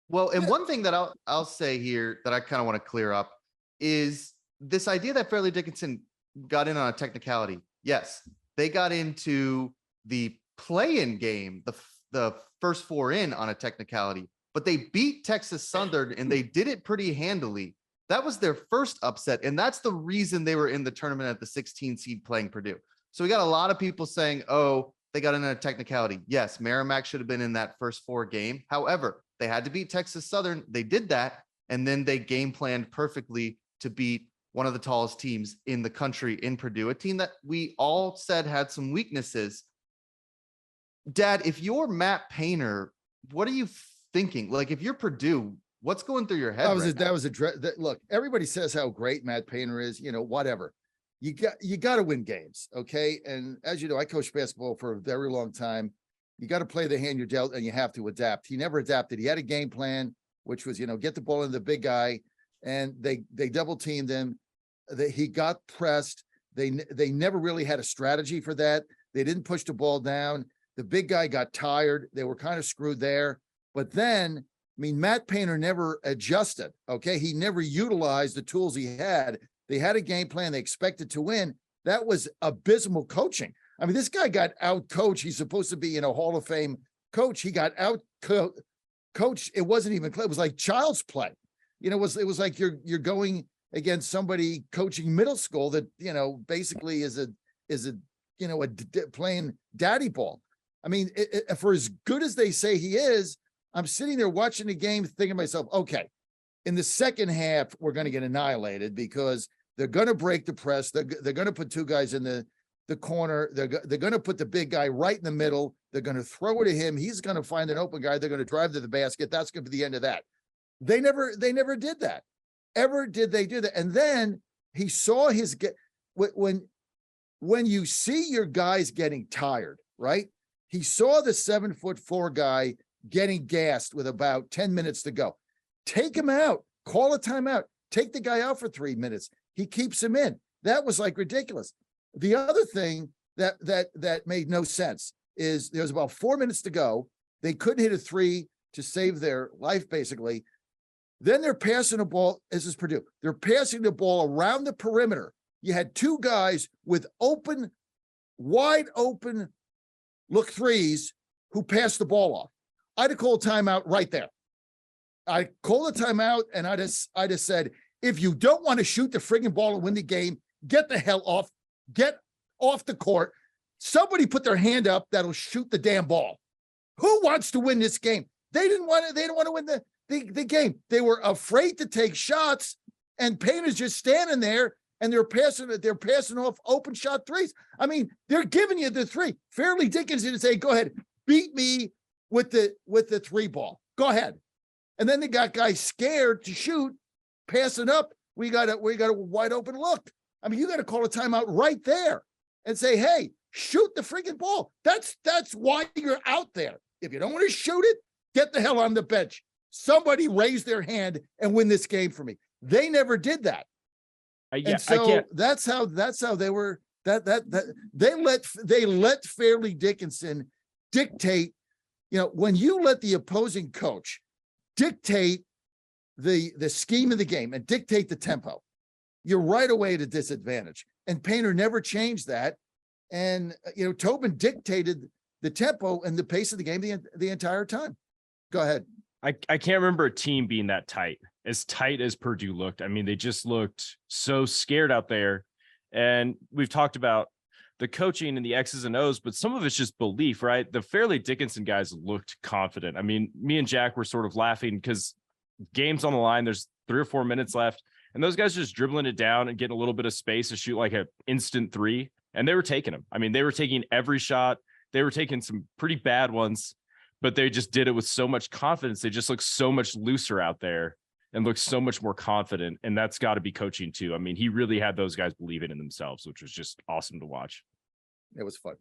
Well, and one thing that I'll say here that I kind of want to clear up is this idea that Fairleigh Dickinson got in on a technicality. Yes, they got into the play-in game, the first four in on a technicality, but they beat Texas Southern and they did it pretty handily. That was their first upset, and that's the reason they were in the tournament at the 16 seed playing Purdue. So we got a lot of people saying, oh, they got in a technicality. Yes, Merrimack should have been in that first four game. However, they had to beat Texas Southern. They did that, and then they game planned perfectly to beat one of the tallest teams in the country in Purdue, a team that we all said had some weaknesses. Dad, if you're Matt Painter, what are you thinking? Like, if you're Purdue, what's going through your head? Look, everybody says how great Matt Painter is, whatever. You got to win games. Okay. And as you know, I coached basketball for a very long time. You got to play the hand you're dealt and you have to adapt. He never adapted. He had a game plan, which was, get the ball in the big guy, and they double teamed him. He got pressed. They never really had a strategy for that. They didn't push the ball down. The big guy got tired. They were kind of screwed there. But then, Matt Painter never adjusted. Okay. He never utilized the tools he had. They had a game plan. They expected to win. That was abysmal coaching. This guy got out coached. He's supposed to be in a Hall of Fame coach. He got out coached. It wasn't even clear. It was like child's play. It was like you're going against somebody coaching middle school that, basically is playing daddy ball. For as good as they say he is, I'm sitting there watching the game thinking to myself, okay, in the second half, we're going to get annihilated because they're going to break the press. They're going to put two guys in the corner. They're going to put the big guy right in the middle. They're going to throw it to him. He's going to find an open guy. They're going to drive to the basket. That's going to be the end of that. They never did that. Ever did they do that? And then he saw when you see your guys getting tired, right? He saw the 7'4" guy getting gassed with about 10 minutes to go. Take him out, call a timeout, take the guy out for 3 minutes. He keeps him in. That was like ridiculous. The other thing that made no sense is there was about 4 minutes to go. They couldn't hit a three to save their life, basically. Then they're passing the ball. This is Purdue. They're passing the ball around the perimeter. You had two guys with wide open look threes who passed the ball off. I'd have called timeout right there. I called a timeout and I just said, if you don't want to shoot the friggin' ball and win the game, get the hell off. Get off the court. Somebody put their hand up that'll shoot the damn ball. Who wants to win this game? They didn't want to win the game. They were afraid to take shots, and Painter's just standing there and they're passing off open shot threes. They're giving you the three. Fairleigh Dickinson to say, go ahead, beat me with the three ball. Go ahead. And then they got guys scared to shoot, passing up. We got a wide open look. You got to call a timeout right there and say, hey, shoot the freaking ball. That's why you're out there. If you don't want to shoot it, get the hell on the bench. Somebody raise their hand and win this game for me. They never did that. That's how they were. They let Fairleigh Dickinson dictate. When you let the opposing coach dictate the scheme of the game and dictate the tempo, you're right away at a disadvantage. And Painter never changed that. And, Tobin dictated the tempo and the pace of the game the entire time. Go ahead. I can't remember a team being that tight as Purdue looked. They just looked so scared out there. And we've talked about the coaching and the X's and O's, but some of it's just belief, right? The Fairleigh Dickinson guys looked confident. Me and Jack were sort of laughing because game's on the line. There's 3 or 4 minutes left. And those guys just dribbling it down and getting a little bit of space to shoot like an instant three. And they were taking them. They were taking every shot. They were taking some pretty bad ones, but they just did it with so much confidence. They just looked so much looser out there. and looks so much more confident. And that's got to be coaching too. I mean, he really had those guys believing in themselves, which was just awesome to watch. It was fun.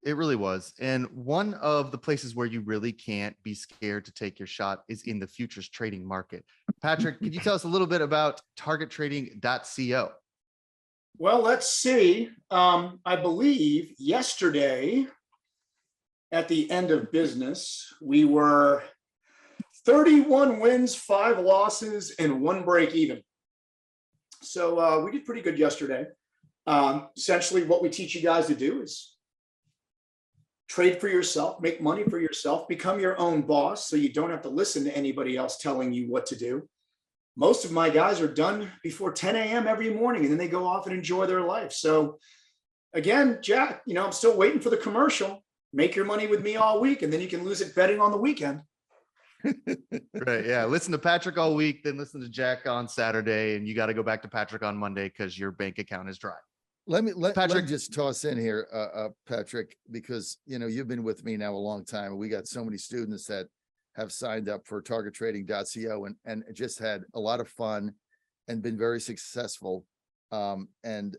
It really was. And one of the places where you really can't be scared to take your shot is in the futures trading market. Patrick, could you tell us a little bit about targettrading.co? Well, let's see. I believe yesterday at the end of business, we were 31 wins, 5 losses, and 1 break even. So we did pretty good yesterday. Essentially, what we teach you guys to do is trade for yourself, make money for yourself, become your own boss so you don't have to listen to anybody else telling you what to do. Most of my guys are done before 10 a.m. every morning, and then they go off and enjoy their life. So again, Jack, I'm still waiting for the commercial. Make your money with me all week, and then you can lose it betting on the weekend. Right. Yeah. Listen to Patrick all week, then listen to Jack on Saturday, and you got to go back to Patrick on Monday because your bank account is dry. Let me Patrick, just toss in here, Patrick, because you've been with me now a long time, and we got so many students that have signed up for targettrading.co and just had a lot of fun and been very successful. And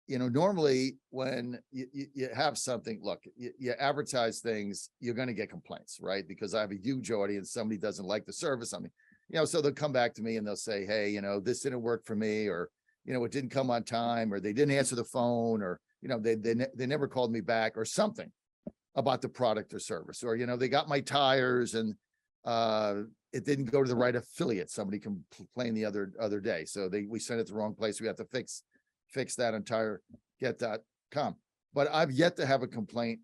normally when you have something, look, you advertise things, you're going to get complaints, right? Because I have a huge audience. Somebody doesn't like the service. So they'll come back to me and they'll say, hey, this didn't work for me, or it didn't come on time, or they didn't answer the phone, or, they never called me back, or something about the product or service, or, they got my tires and it didn't go to the right affiliate. Somebody complained the other day. So we sent it to the wrong place. We have to fix that on target.com. But I've yet to have a complaint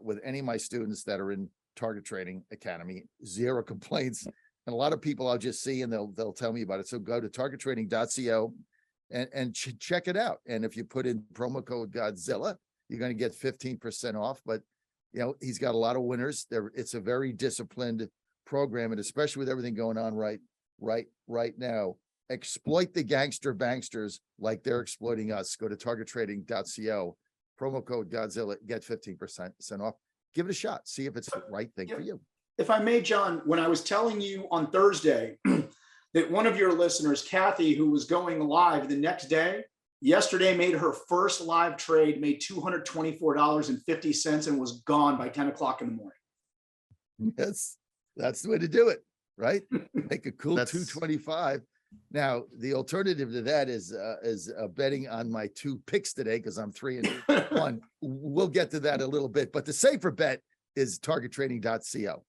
with any of my students that are in Target Trading Academy. 0 complaints. And a lot of people I'll just see and they'll tell me about it. So go to targettrading.co and check it out. And if you put in promo code Godzilla, you're going to get 15% off. But he's got a lot of winners there. It's a very disciplined program, and especially with everything going on right now, exploit the gangster banksters like they're exploiting us. Go to targettrading.co, promo code Godzilla, get 15% off. Give it a shot. See if it's the right thing for you. If I may, John, when I was telling you on Thursday that one of your listeners, Kathy, who was going live the next day, yesterday made her first live trade, made $224.50 and was gone by 10 o'clock in the morning. Yes, that's the way to do it, right? Make a cool 225. Now, the alternative to that is betting on my 2 picks today, because I'm 3-1. We'll get to that a little bit, but the safer bet is targettrading.co.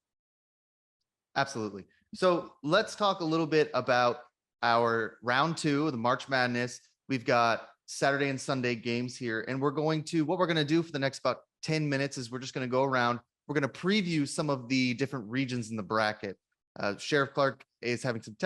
Absolutely. So let's talk a little bit about our round 2 of the March Madness. We've got Saturday and Sunday games here, and what we're going to do for the next about 10 minutes is we're just going to go around. We're going to preview some of the different regions in the bracket. Sheriff Clarke is having some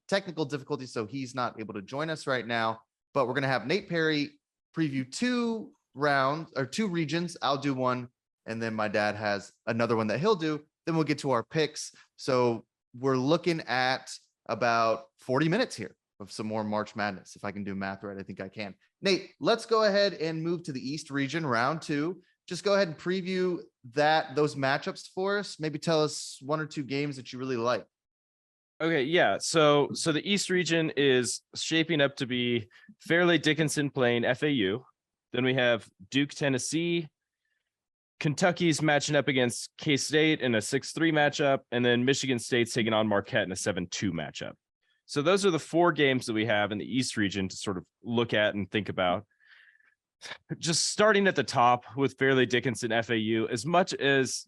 technical difficulties, so he's not able to join us right now, but we're going to have Nate Perry preview 2 regions. I'll do one, and then my dad has another one that he'll do. Then we'll get to our picks. So we're looking at about 40 minutes here of some more March Madness. If I can do math right, I think I can. Nate, let's go ahead and move to the East region, round 2. Just go ahead and preview those matchups for us. Maybe tell us 1 or 2 games that you really like. Okay, yeah. So the East region is shaping up to be Fairleigh Dickinson playing FAU. Then we have Duke, Tennessee. Kentucky's matching up against K-State in a 6-3 matchup, and then Michigan State's taking on Marquette in a 7-2 matchup. So those are the 4 games that we have in the East region to sort of look at and think about. Just starting at the top with Fairleigh Dickinson FAU, as much as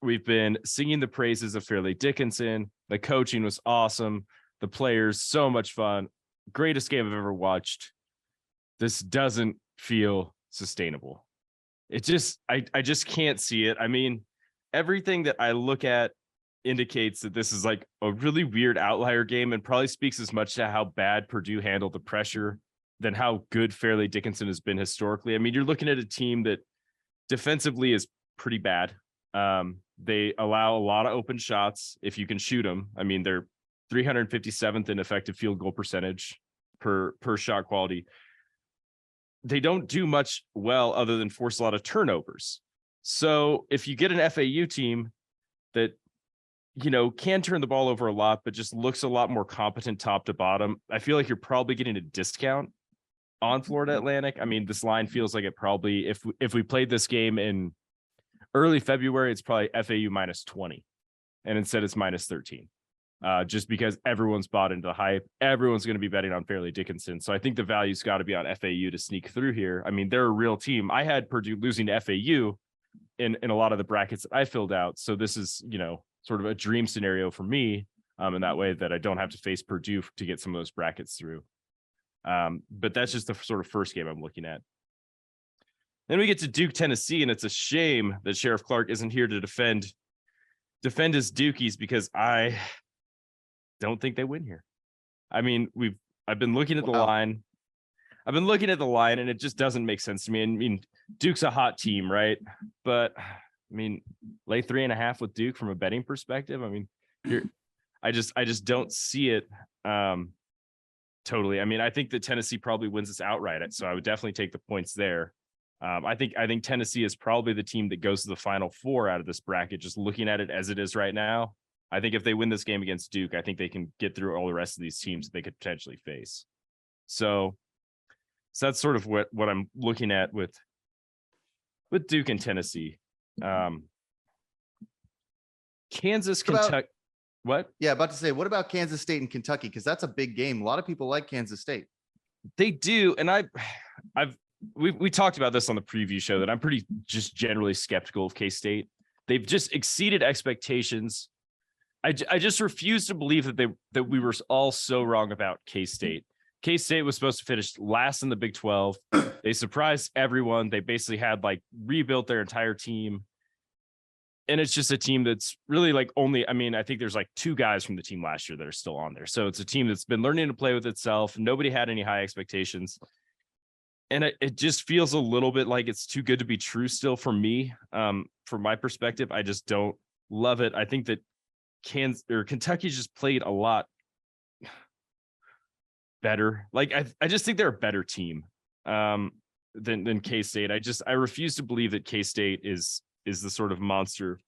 we've been singing the praises of Fairleigh Dickinson, the coaching was awesome, the players, so much fun, greatest game I've ever watched. This doesn't feel sustainable. It just, I just can't see it. I mean, everything that I look at indicates that this is like a really weird outlier game, and probably speaks as much to how bad Purdue handled the pressure than how good Fairleigh Dickinson has been historically. I mean, you're looking at a team that defensively is pretty bad. They allow a lot of open shots if you can shoot them. I mean, they're 357th in effective field goal percentage per shot quality. They don't do much well other than force a lot of turnovers. So if you get an FAU team that, can turn the ball over a lot, but just looks a lot more competent top to bottom. I feel like you're probably getting a discount on Florida Atlantic. I mean, this line feels like it probably, if we played this game in early February, it's probably FAU -20, and instead it's -13. Just because everyone's bought into the hype, everyone's going to be betting on Fairleigh Dickinson. So I think the value's got to be on FAU to sneak through here. I mean, they're a real team. I had Purdue losing to FAU in a lot of the brackets that I filled out. So this is, sort of a dream scenario for me, in that way that I don't have to face Purdue to get some of those brackets through. But that's just the sort of first game I'm looking at. Then we get to Duke, Tennessee, and it's a shame that Sheriff Clarke isn't here to defend his Dukies, because I don't think they win here. I mean, I've been looking at the line. I've been looking at the line, and it just doesn't make sense to me. I mean, Duke's a hot team, right? But I mean, lay 3.5 with Duke from a betting perspective. I mean, I just don't see it totally. I mean, I think that Tennessee probably wins this outright, so I would definitely take the points there. I think Tennessee is probably the team that goes to the Final Four out of this bracket, just looking at it as it is right now. I think if they win this game against Duke, I think they can get through all the rest of these teams that they could potentially face. So that's sort of what I'm looking at with Duke and Tennessee. Kansas, Kentucky. What? Yeah, about to say, what about Kansas State and Kentucky? Because that's a big game. A lot of people like Kansas State. They do, and we talked about this on the preview show that I'm pretty just generally skeptical of K-State. They've just exceeded expectations. I just refuse to believe that we were all so wrong about K-State. K-State was supposed to finish last in the Big 12. They surprised everyone. They basically had rebuilt their entire team. And it's just a team that's really I think there's 2 guys from the team last year that are still on there. So it's a team that's been learning to play with itself. Nobody had any high expectations. And it just feels a little bit like it's too good to be true still for me. From my perspective, I just don't love it. I think that Kentucky just played a lot better. I just think they're a better team than K-State. I refuse to believe that K-State is the sort of monster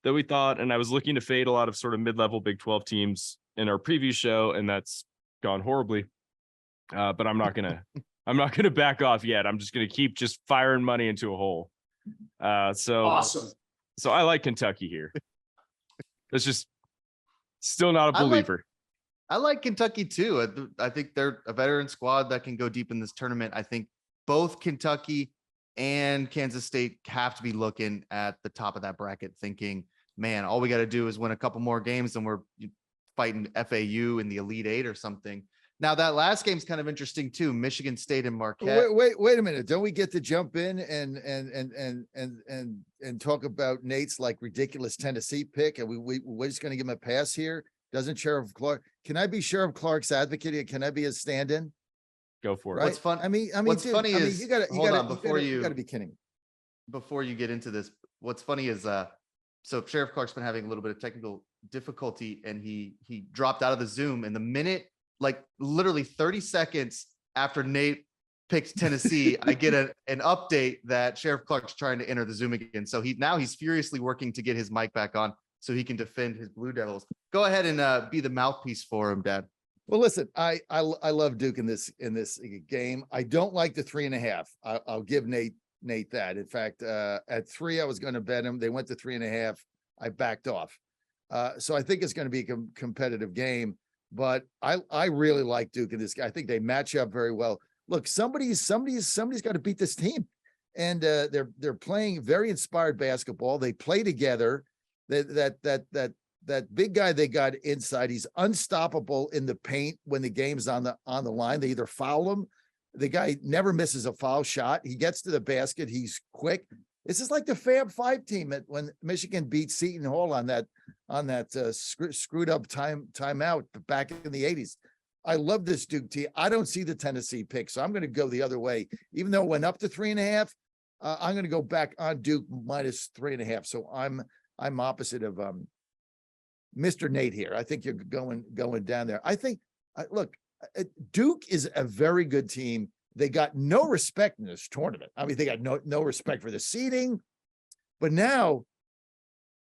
that we thought. And I was looking to fade a lot of sort of mid-level Big 12 teams in our preview show, and that's gone horribly. But I'm not gonna back off yet. I'm just gonna keep just firing money into a hole. So awesome. So I like Kentucky here. That's just still not a believer. I like Kentucky too. I think they're a veteran squad that can go deep in this tournament. I think both Kentucky and Kansas State have to be looking at the top of that bracket thinking, man, all we got to do is win a couple more games and we're fighting FAU in the Elite Eight or something. Now that last game's kind of interesting too. Michigan State and Marquette. Wait a minute. Don't we get to jump in and talk about Nate's ridiculous Tennessee pick? And we're just going to give him a pass here. Doesn't Sheriff Clarke? Can I be Sheriff Clarke's advocate? Can I be a stand-in? Go for it. Right? What's fun? What's funny is you gotta be kidding. Before you get into this, what's funny is so Sheriff Clarke's been having a little bit of technical difficulty, and he dropped out of the Zoom. And the minute, literally 30 seconds after Nate picked Tennessee, I get an update that Sheriff Clarke's trying to enter the Zoom again. So he's furiously working to get his mic back on so he can defend his Blue Devils. Go ahead and be the mouthpiece for him, Dad. Well, listen, I love Duke in this game. I don't like the 3.5. I'll give Nate that. In fact, at 3, I was going to bet him. They went to 3.5. I backed off. So I think it's going to be a competitive game. But I really like Duke in this game. I think they match up very well. Look, somebody's got to beat this team, and they're playing very inspired basketball. They play together. That big guy they got inside, he's unstoppable in the paint when the game's on the line. They either foul him. The guy never misses a foul shot. He gets to the basket. He's quick. This is like the Fab Five team when Michigan beat Seton Hall on that screwed up timeout back in the 80s. I love this Duke team. I don't see the Tennessee pick, so I'm going to go the other way. Even though it went up to 3.5, I'm going to go back on Duke minus 3.5. So I'm opposite of Mr. Nate here. I think you're going down there. I think, look, Duke is a very good team. They got no respect in this tournament. I mean, they got no respect for the seeding. But now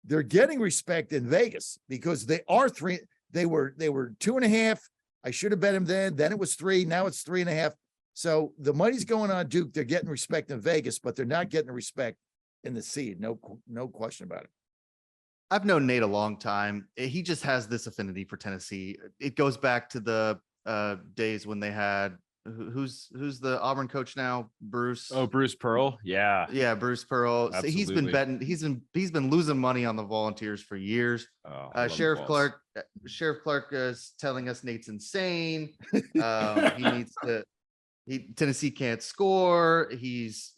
they're getting respect in Vegas because they are three. They were 2.5. I should have bet him then. Then it was 3. Now it's 3.5. So the money's going on Duke. They're getting respect in Vegas, but they're not getting respect in the seed. No question about it. I've known Nate a long time. He just has this affinity for Tennessee. It goes back to the days when they had who's the Auburn coach now? Bruce. Oh, Bruce Pearl. Yeah. Yeah, Bruce Pearl. So he's been Absolutely. betting. He's been losing money on the Volunteers for years. Oh, I love Sheriff the Vols. Clarke is telling us Nate's insane. He needs to. Tennessee can't score. He's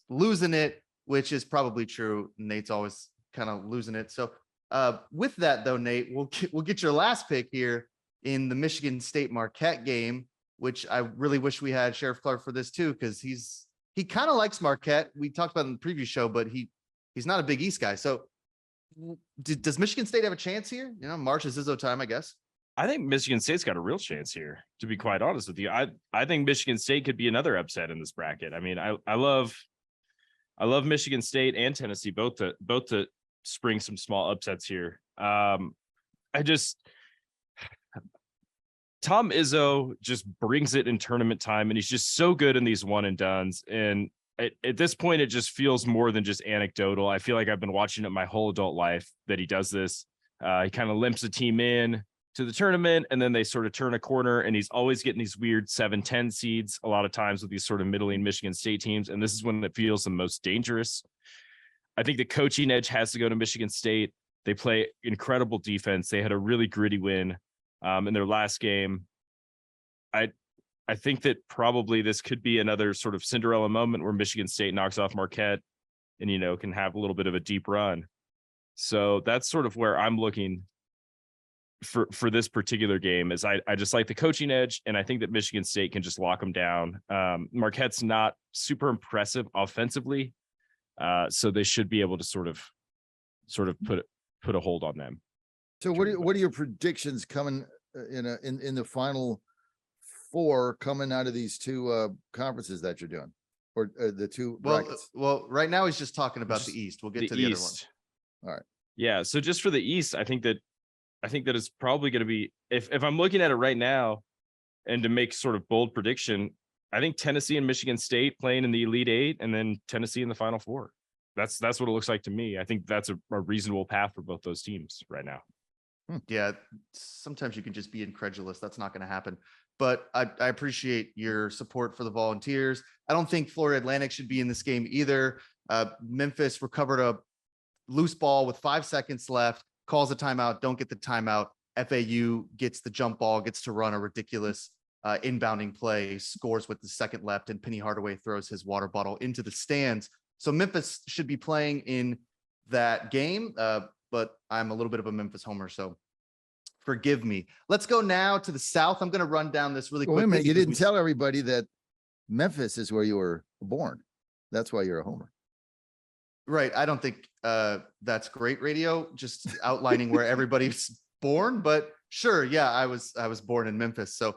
losing it, which is probably true. Nate's always kind of losing it. So with that though, Nate, we'll get your last pick here in the Michigan State Marquette game, which I really wish we had Sheriff Clarke for this too, because he kind of likes Marquette. We talked about it in the previous show, but he's not a Big East guy. So does Michigan State have a chance here? You know, March is Izzo time, I guess. I think Michigan State's got a real chance here, to be quite honest with you. I think Michigan State could be another upset in this bracket. I mean, I love Michigan State and Tennessee both to spring some small upsets here. Tom Izzo just brings it in tournament time, and he's just so good in these one and dones. And at this point, it just feels more than just anecdotal. I feel like I've been watching it my whole adult life that he does this. He kind of limps a team in to the tournament, and then they sort of turn a corner, and he's always getting these weird 7-10 seeds a lot of times with these sort of middling Michigan State teams. And this is when it feels the most dangerous. I think the coaching edge has to go to Michigan State. They play incredible defense. They had a really gritty win in their last game. I think that probably this could be another sort of Cinderella moment where Michigan State knocks off Marquette and, you know, can have a little bit of a deep run. So that's sort of where I'm looking for this particular game. Is I just like the coaching edge, and I think that Michigan State can just lock them down. Marquette's not super impressive offensively, so they should be able to sort of put a hold on them. So what are your predictions coming in the final four coming out of these two conferences that you're doing, or the two brackets? Well, right now he's just talking about the East. We'll get to the other one. All right. Yeah. So just for the East, I think that it's probably going to be, if I'm looking at it right now and to make sort of bold prediction, I think Tennessee and Michigan State playing in the Elite Eight, and then Tennessee in the Final Four. That's what it looks like to me. I think that's a reasonable path for both those teams right now. Yeah. Sometimes you can just be incredulous. That's not going to happen. But I appreciate your support for the Volunteers. I don't think Florida Atlantic should be in this game either. Memphis recovered a loose ball with 5 seconds left, calls a timeout, don't get the timeout. FAU gets the jump ball, gets to run a ridiculous inbounding play, scores with the second left, and Penny Hardaway throws his water bottle into the stands. So Memphis should be playing in that game, but I'm a little bit of a Memphis homer, so forgive me. Let's go now to the South. I'm going to run down this really quickly. Wait a minute, you didn't tell everybody that Memphis is where you were born. That's why you're a homer. Right. I don't think that's great radio, just outlining where everybody's born, but sure. Yeah, I was born in Memphis. So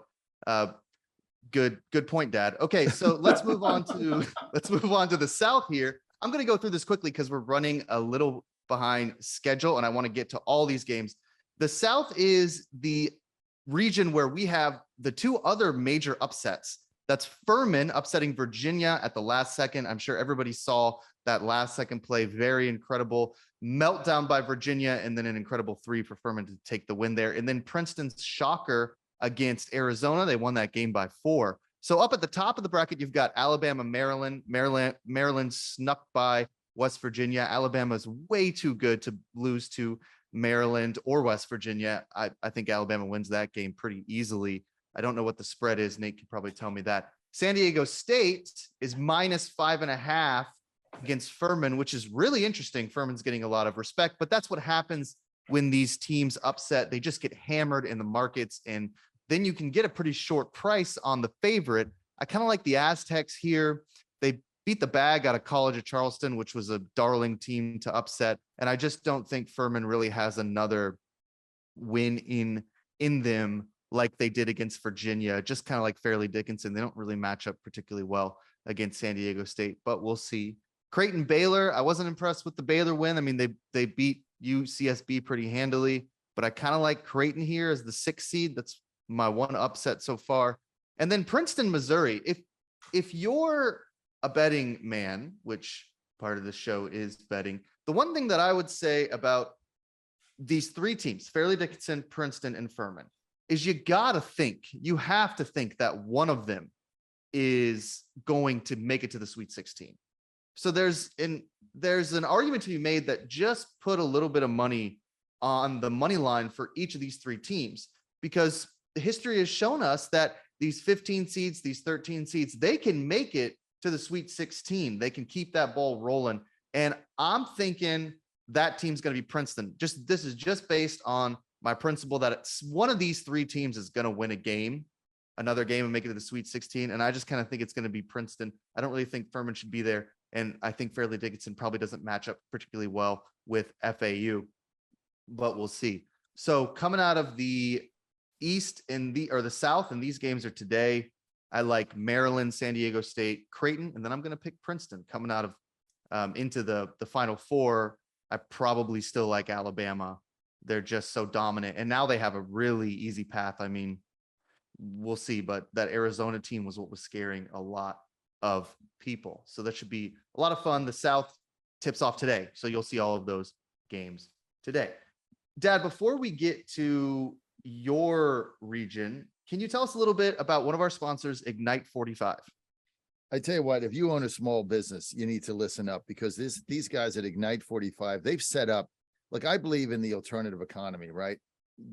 good point, Dad. Okay, so let's move on to the South here. I'm going to go through this quickly because we're running a little behind schedule and I want to get to all these games. The South is the region where we have the two other major upsets. That's Furman upsetting Virginia at the last second. I'm sure everybody saw that last second play. Very incredible meltdown by Virginia, and then an incredible 3 for Furman to take the win there. And then Princeton's shocker against Arizona. They won that game by 4. So up at the top of the bracket, you've got Alabama, Maryland. Maryland snuck by West Virginia. Alabama's way too good to lose to Maryland or West Virginia. I think Alabama wins that game pretty easily. I don't know what the spread is. Nate can probably tell me that. San Diego State is -5.5 against Furman, which is really interesting. Furman's getting a lot of respect, but that's what happens when these teams upset. They just get hammered in the markets, and then you can get a pretty short price on the favorite. I kind of like the Aztecs here. They beat the bag out of College of Charleston, which was a darling team to upset. And I just don't think Furman really has another win in them like they did against Virginia, just kind of like Fairleigh Dickinson. They don't really match up particularly well against San Diego State, but we'll see. Creighton Baylor, I wasn't impressed with the Baylor win. I mean, they beat UCSB pretty handily, but I kind of like Creighton here as the 6th seed. That's my one upset so far. And then Princeton, Missouri. If you're a betting man, which part of the show is betting, the one thing that I would say about these 3 teams, Fairleigh Dickinson, Princeton, and Furman, is you have to think that one of them is going to make it to the Sweet 16. So there's an argument to be made that just put a little bit of money on the money line for each of these 3 teams, because history has shown us that these 15 seeds, these 13 seeds, they can make it to the Sweet 16. They can keep that ball rolling. And I'm thinking that team's going to be Princeton. This is just based on my principle that it's one of these 3 teams is going to win another game and make it to the Sweet 16. And I just kind of think it's going to be Princeton. I don't really think Furman should be there. And I think Fairleigh Dickinson probably doesn't match up particularly well with FAU, but we'll see. So coming out of the East or the South, and these games are today, I like Maryland, San Diego State, Creighton, and then I'm going to pick Princeton. Coming out of into the Final Four, I probably still like Alabama. They're just so dominant, and now they have a really easy path. I mean, we'll see, but that Arizona team was what was scaring a lot of people. So that should be a lot of fun. The South tips off today, so you'll see all of those games today. Dad, before we get to your region, can you tell us a little bit about one of our sponsors, Ignite 45? I tell you what, if you own a small business, you need to listen up, because these guys at Ignite 45, they've set up, like, I believe in the alternative economy, right?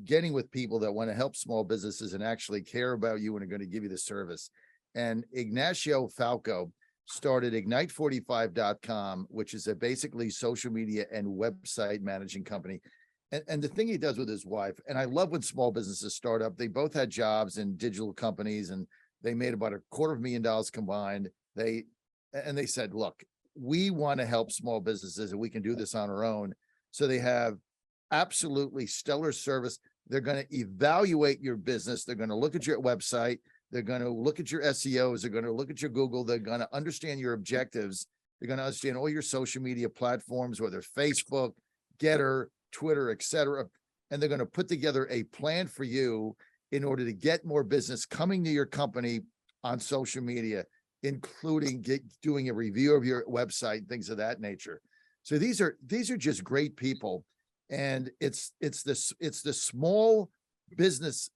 Getting with people that want to help small businesses and actually care about you and are going to give you the service. And Ignacio Falco started Ignite45.com, which is a basically social media and website managing company. And the thing he does with his wife, and I love when small businesses start up, they both had jobs in digital companies and they made about $250,000 combined. They said, look, we want to help small businesses and we can do this on our own. So they have absolutely stellar service. They're going to evaluate your business. They're going to look at your website. They're going to look at your SEOs. They're going to look at your Google. They're going to understand your objectives. They're going to understand all your social media platforms, whether Facebook, Getter, Twitter, etc. And they're going to put together a plan for you in order to get more business coming to your company on social media, including doing a review of your website, things of that nature. So these are just great people. And it's the small business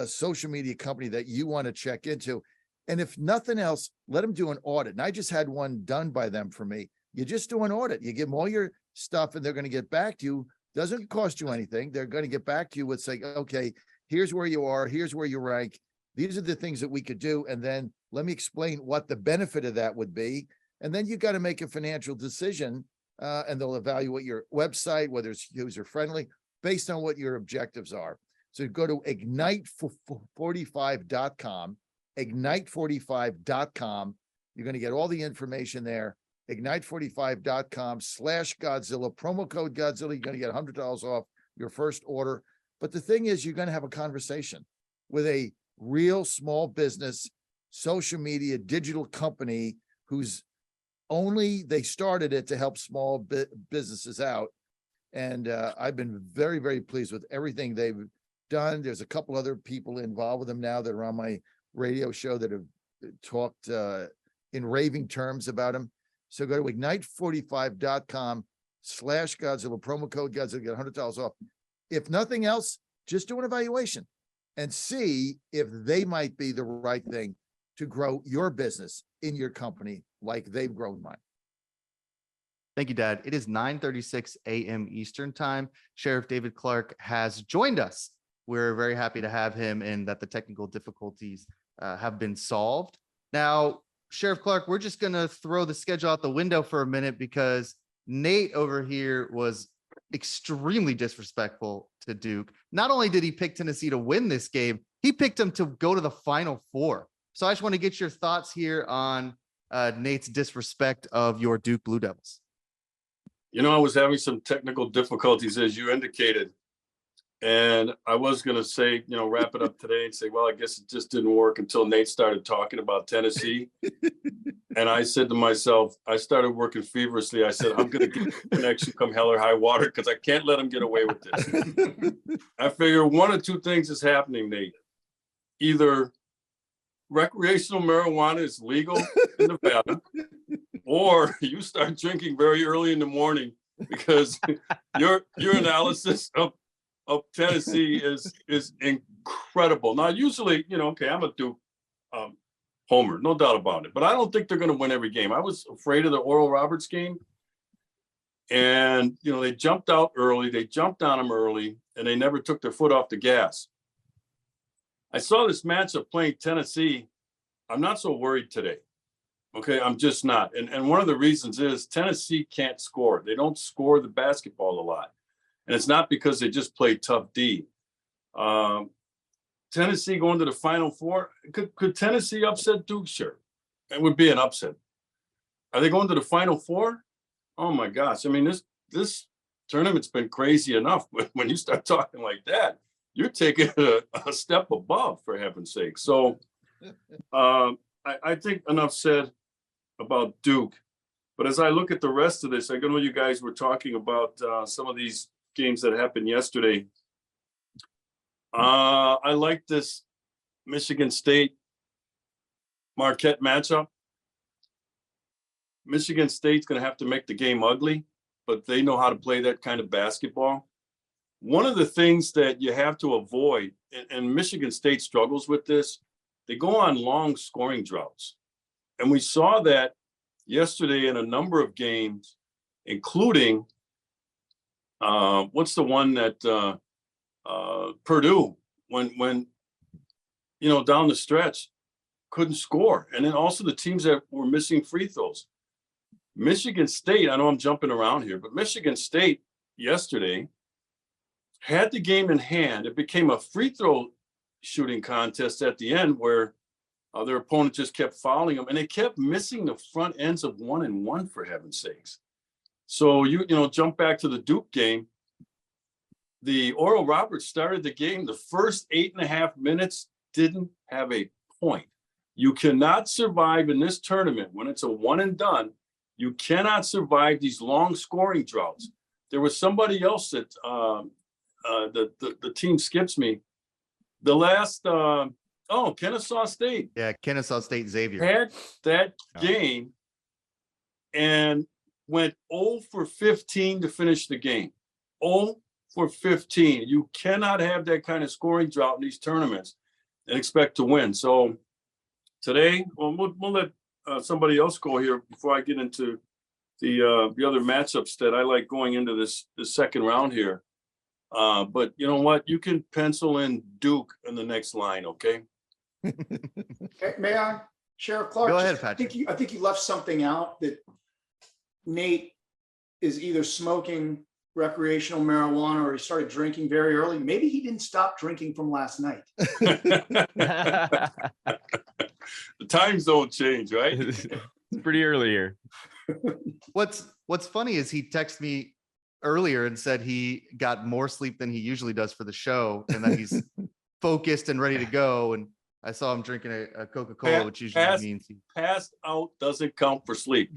social media company that you want to check into. And if nothing else, let them do an audit. And I just had one done by them for me. You just do an audit. You give them all your stuff and they're going to get back to you. Doesn't cost you anything. They're going to get back to you with saying, okay, here's where you are. Here's where you rank. These are the things that we could do. And then let me explain what the benefit of that would be. And then you got to make a financial decision and they'll evaluate your website, whether it's user friendly, based on what your objectives are. So go to ignite45.com, ignite45.com. You're going to get all the information there. Ignite45.com/Godzilla, promo code Godzilla. You're going to get $100 off your first order. But the thing is, you're going to have a conversation with a real small business, social media, digital company who's they started it to help small businesses out. And I've been very, very pleased with everything they've done. There's a couple other people involved with them now that are on my radio show that have talked in raving terms about them. So go to ignite45.com/Godzilla, promo code Godzilla, get $100 off. If nothing else, just do an evaluation and see if they might be the right thing to grow your business in your company like they've grown mine. Thank you, Dad. It is 9:36 a.m. Eastern time. Sheriff David Clarke has joined us. We're very happy to have him and that the technical difficulties have been solved. Now, Sheriff Clarke, we're just going to throw the schedule out the window for a minute because Nate over here was extremely disrespectful to Duke. Not only did he pick Tennessee to win this game, he picked them to go to the Final Four. So I just want to get your thoughts here on Nate's disrespect of your Duke Blue Devils. You know, I was having some technical difficulties, as you indicated. And I was going to say, wrap it up today and say, well, I guess it just didn't work until Nate started talking about Tennessee. And I said to myself, I started working feverishly. I said, I'm going to get the connection come hell or high water because I can't let him get away with this. I figure one of two things is happening, Nate. Either recreational marijuana is legal in Nevada, or you start drinking very early in the morning because your analysis of Tennessee is incredible. Now, usually, okay, I'm a Duke homer, no doubt about it, but I don't think they're going to win every game. I was afraid of the Oral Roberts game, and they jumped out early, they jumped on them early, and they never took their foot off the gas. I saw this matchup playing Tennessee. I'm not so worried today. Okay, I'm just not. And one of the reasons is Tennessee can't score. They don't score the basketball a lot. And it's not because they just play tough D. Tennessee going to the Final Four. Could Tennessee upset Duke? Sure. It would be an upset. Are they going to the Final Four? Oh my gosh. I mean, this tournament's been crazy enough, but when you start talking like that, you're taking a step above, for heaven's sake. So I think enough said about Duke. But as I look at the rest of this, I know you guys were talking about some of these games that happened yesterday. I like this Michigan State Marquette matchup. Michigan State's going to have to make the game ugly, but they know how to play that kind of basketball. One of the things that you have to avoid, and Michigan State struggles with this, they go on long scoring droughts. And we saw that yesterday in a number of games, including what's the one that Purdue, when down the stretch, couldn't score. And then also the teams that were missing free throws. Michigan State, I know I'm jumping around here, but Michigan State yesterday had the game in hand. It became a free throw shooting contest at the end where their opponent just kept fouling them, and they kept missing the front ends of 1-and-1, for heaven's sakes. So you jump back to the Duke game. The Oral Roberts started the game. The first 8.5 minutes didn't have a point. You cannot survive in this tournament when it's a one and done. You cannot survive these long scoring droughts. There was somebody else that the team skips me. The last Kennesaw State. Yeah, Kennesaw State Xavier had that game and went 0 for 15 to finish the game. 0 for 15. You cannot have that kind of scoring drought in these tournaments and expect to win. So today, we'll let somebody else go here before I get into the other matchups that I like going into this second round here. But you know what? You can pencil in Duke in the next line, okay? May I, Sheriff Clarke? Go ahead, Patrick. I think you left something out, that Nate is either smoking recreational marijuana or he started drinking very early. Maybe he didn't stop drinking from last night. The times don't change, right? It's pretty early here. What's funny is he texted me earlier and said he got more sleep than he usually does for the show and that he's focused and ready to go. And I saw him drinking a Coca-Cola, which usually means he passed out doesn't count for sleep.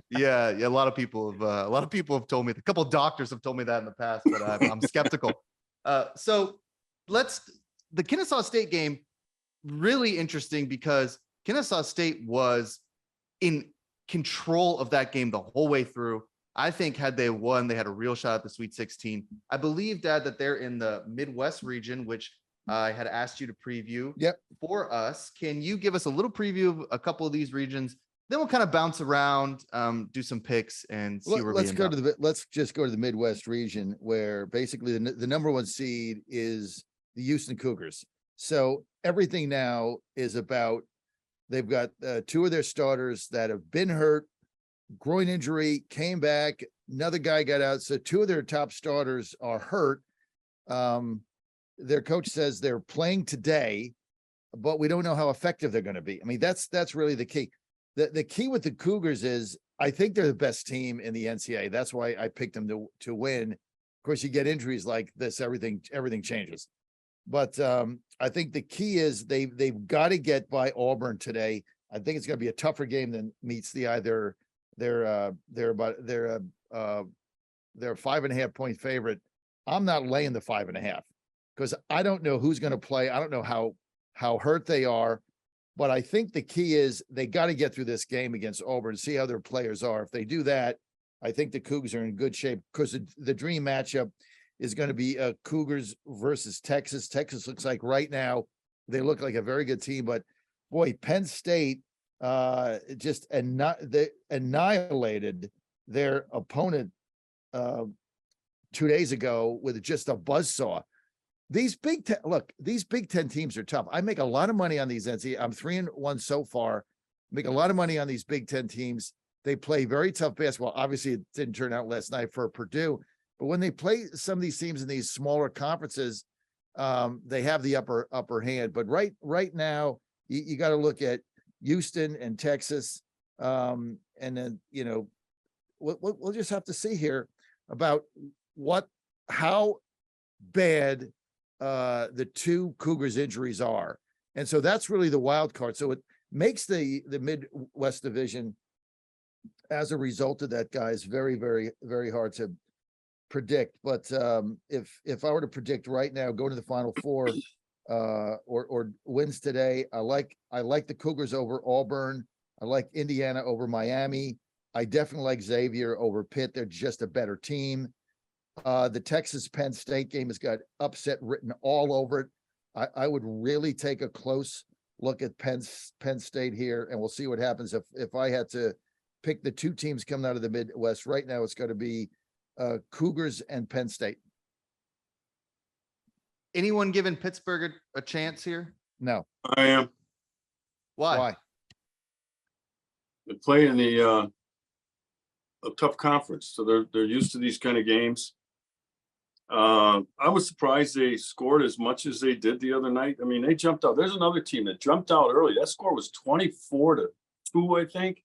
Yeah. A lot of people have told me. A couple of doctors have told me that in the past, but I'm skeptical. So the Kennesaw State game, really interesting because Kennesaw State was in control of that game the whole way through. I think had they won, they had a real shot at the Sweet 16. I believe, Dad, that they're in the Midwest region, which I had asked you to preview for us. Can you give us a little preview of a couple of these regions? Then we'll kind of bounce around, do some picks, and see where let's just go to the Midwest region, where basically the number one seed is the Houston Cougars. So everything now is about, they've got two of their starters that have been hurt, groin injury, came back, another guy got out. So two of their top starters are hurt. Their coach says they're playing today, but we don't know how effective they're going to be. I mean, that's really the key. The key with the Cougars is I think they're the best team in the NCAA. That's why I picked them to win. course, you get injuries like this, everything changes. But I think the key is they've got to get by Auburn today. I think it's going to be a tougher game than meets the eye. They're 5.5 point favorite. I'm not laying the 5.5 because I don't know who's going to play. I don't know how hurt they are, but I think the key is they got to get through this game against Auburn, see how their players are. If they do that, I think the Cougars are in good shape because the dream matchup is going to be Cougars versus Texas. Texas looks like right now they look like a very good team, but boy, Penn State just annihilated their opponent 2 days ago with just a buzzsaw. These Big Ten teams are tough. I make a lot of money on these NCAA. I'm 3-1 so far. Make a lot of money on these Big Ten teams. They play very tough basketball. Obviously, it didn't turn out last night for Purdue, but when they play some of these teams in these smaller conferences, they have the upper hand. But right now, you got to look at Houston and Texas, and then we'll just have to see here about how bad the two Cougars injuries are, and so that's really the wild card. So it makes the Midwest Division, as a result of that, guys, very, very, very hard to predict. But if I were to predict right now, going to the Final Four or wins today, I like the Cougars over Auburn. I like Indiana over Miami. I definitely like Xavier over Pitt. They're just a better team. The Texas Penn State game has got upset written all over it. I would really take a close look at Penn State here, and we'll see what happens. If I had to pick the two teams coming out of the Midwest right now, it's going to be Cougars and Penn State. Anyone giving Pittsburgh a chance here? No. I am. Why? They play in a tough conference, so they're used to these kind of games. I was surprised they scored as much as they did the other night. I mean, they jumped out. There's another team that jumped out early. That score was 24-2, I think.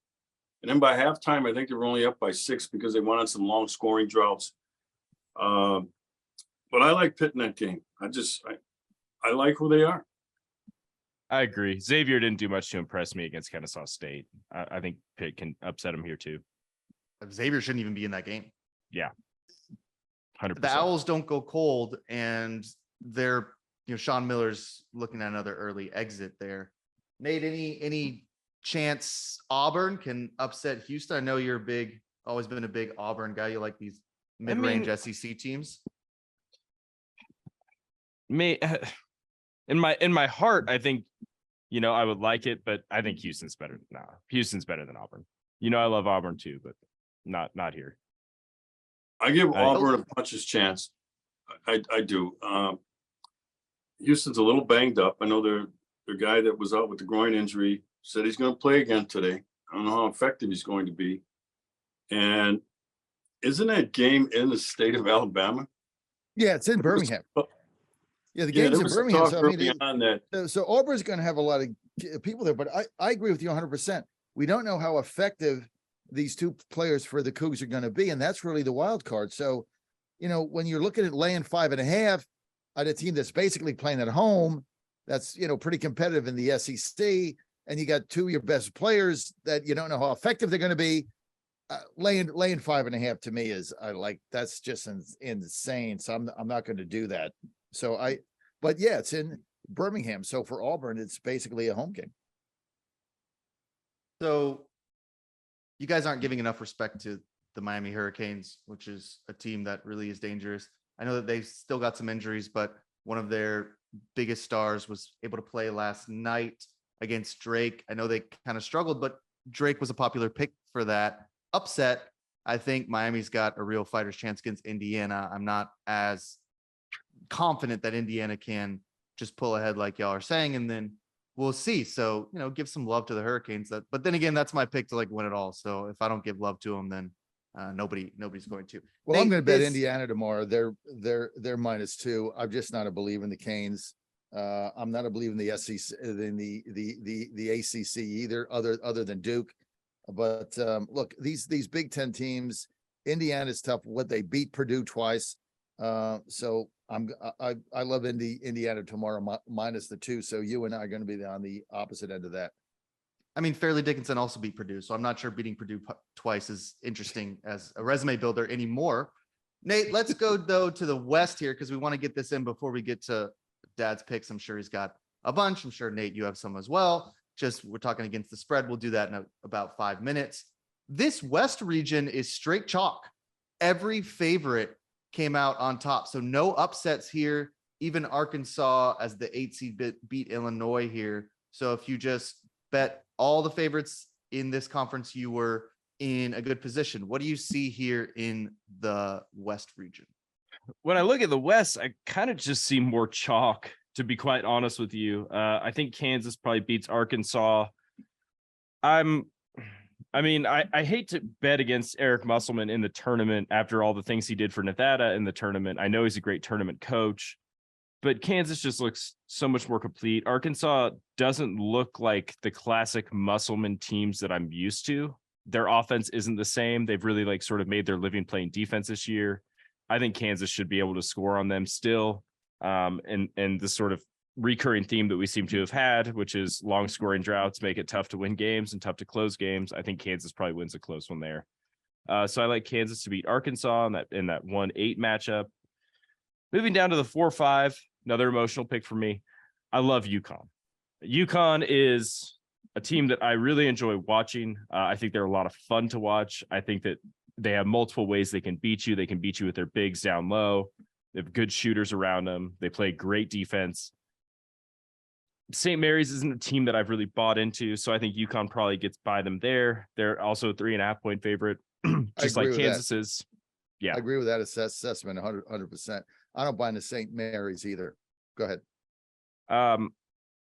And then by halftime, I think they were only up by 6 because they went on some long scoring droughts. But I like Pitt in that game. I like who they are. I agree. Xavier didn't do much to impress me against Kennesaw State. I think Pitt can upset him here too. Xavier shouldn't even be in that game. Yeah. 100%. The Owls don't go cold, and they're, Sean Miller's looking at another early exit there. Nate, any chance Auburn can upset Houston? I know you're always been a big Auburn guy. You like these mid-range SEC teams. In my heart, I think, I would like it, but I think Houston's better. Houston's better than Auburn. I love Auburn too, but not here. I give Auburn a puncher's chance. I do. Houston's a little banged up. I know their guy that was out with the groin injury said he's going to play again today. I don't know how effective he's going to be. And isn't that game in the state of Alabama? Yeah, it's in Birmingham. Yeah, the game's in Birmingham. So Auburn's going to have a lot of people there, but I agree with you 100%. We don't know how effective these two players for the Cougs are going to be, and that's really the wild card. So, when you're looking at laying 5.5 at a team that's basically playing at home, that's, pretty competitive in the SEC, and you got two of your best players that you don't know how effective they're going to be, laying 5.5 to me that's just insane. So I'm not going to do that. So but yeah, it's in Birmingham. So for Auburn, it's basically a home game. So you guys aren't giving enough respect to the Miami Hurricanes, which is a team that really is dangerous. I know that they've still got some injuries, but one of their biggest stars was able to play last night against Drake. I know they kind of struggled, but Drake was a popular pick for that upset. I think Miami's got a real fighter's chance against Indiana. I'm not as confident that Indiana can just pull ahead like y'all are saying, and then we'll see. So, give some love to the Hurricanes. But then again, that's my pick to win it all. So if I don't give love to them, then nobody's going to. Well, I'm going to bet Indiana tomorrow. They're -2. I'm just not a believer in the Canes. I'm not a believer in the SEC, in the ACC either, other than Duke. But look, these Big Ten teams, Indiana's tough. They beat Purdue twice. So I love Indiana tomorrow minus the 2. So you and I are going to be on the opposite end of that. I mean, Fairleigh Dickinson also beat Purdue, so I'm not sure beating Purdue twice is interesting as a resume builder anymore. Nate, let's go though to the West here because we want to get this in before we get to Dad's picks. I'm sure he's got a bunch. I'm sure Nate, you have some as well. Just we're talking against the spread. We'll do that in about 5 minutes. This West region is straight chalk. Every favorite came out on top. So no upsets here. Even Arkansas as the 8 seed beat Illinois here. So if you just bet all the favorites in this conference, you were in a good position. What do you see here in the West region? When I look at the West, I kind of just see more chalk, to be quite honest with you. I think Kansas probably beats Arkansas. I hate to bet against Eric Musselman in the tournament after all the things he did for Nevada in the tournament. I know he's a great tournament coach, but Kansas just looks so much more complete. Arkansas doesn't look like the classic Musselman teams that I'm used to. Their offense isn't the same. They've really sort of made their living playing defense this year. I think Kansas should be able to score on them still. And the sort of recurring theme that we seem to have had, which is long scoring droughts make it tough to win games and tough to close games. I think Kansas probably wins a close one there. So I like Kansas to beat Arkansas in that 1-8 matchup. Moving down to the 4-5, another emotional pick for me. I love UConn. UConn is a team that I really enjoy watching. I think they're a lot of fun to watch. I think that they have multiple ways they can beat you. They can beat you with their bigs down low. They have good shooters around them. They play great defense. St. Mary's isn't a team that I've really bought into, so I think UConn probably gets by them there. They're also a 3.5 point favorite, just like Kansas is. Yeah, I agree with that assessment 100%. I don't buy into St. Mary's either. Go ahead.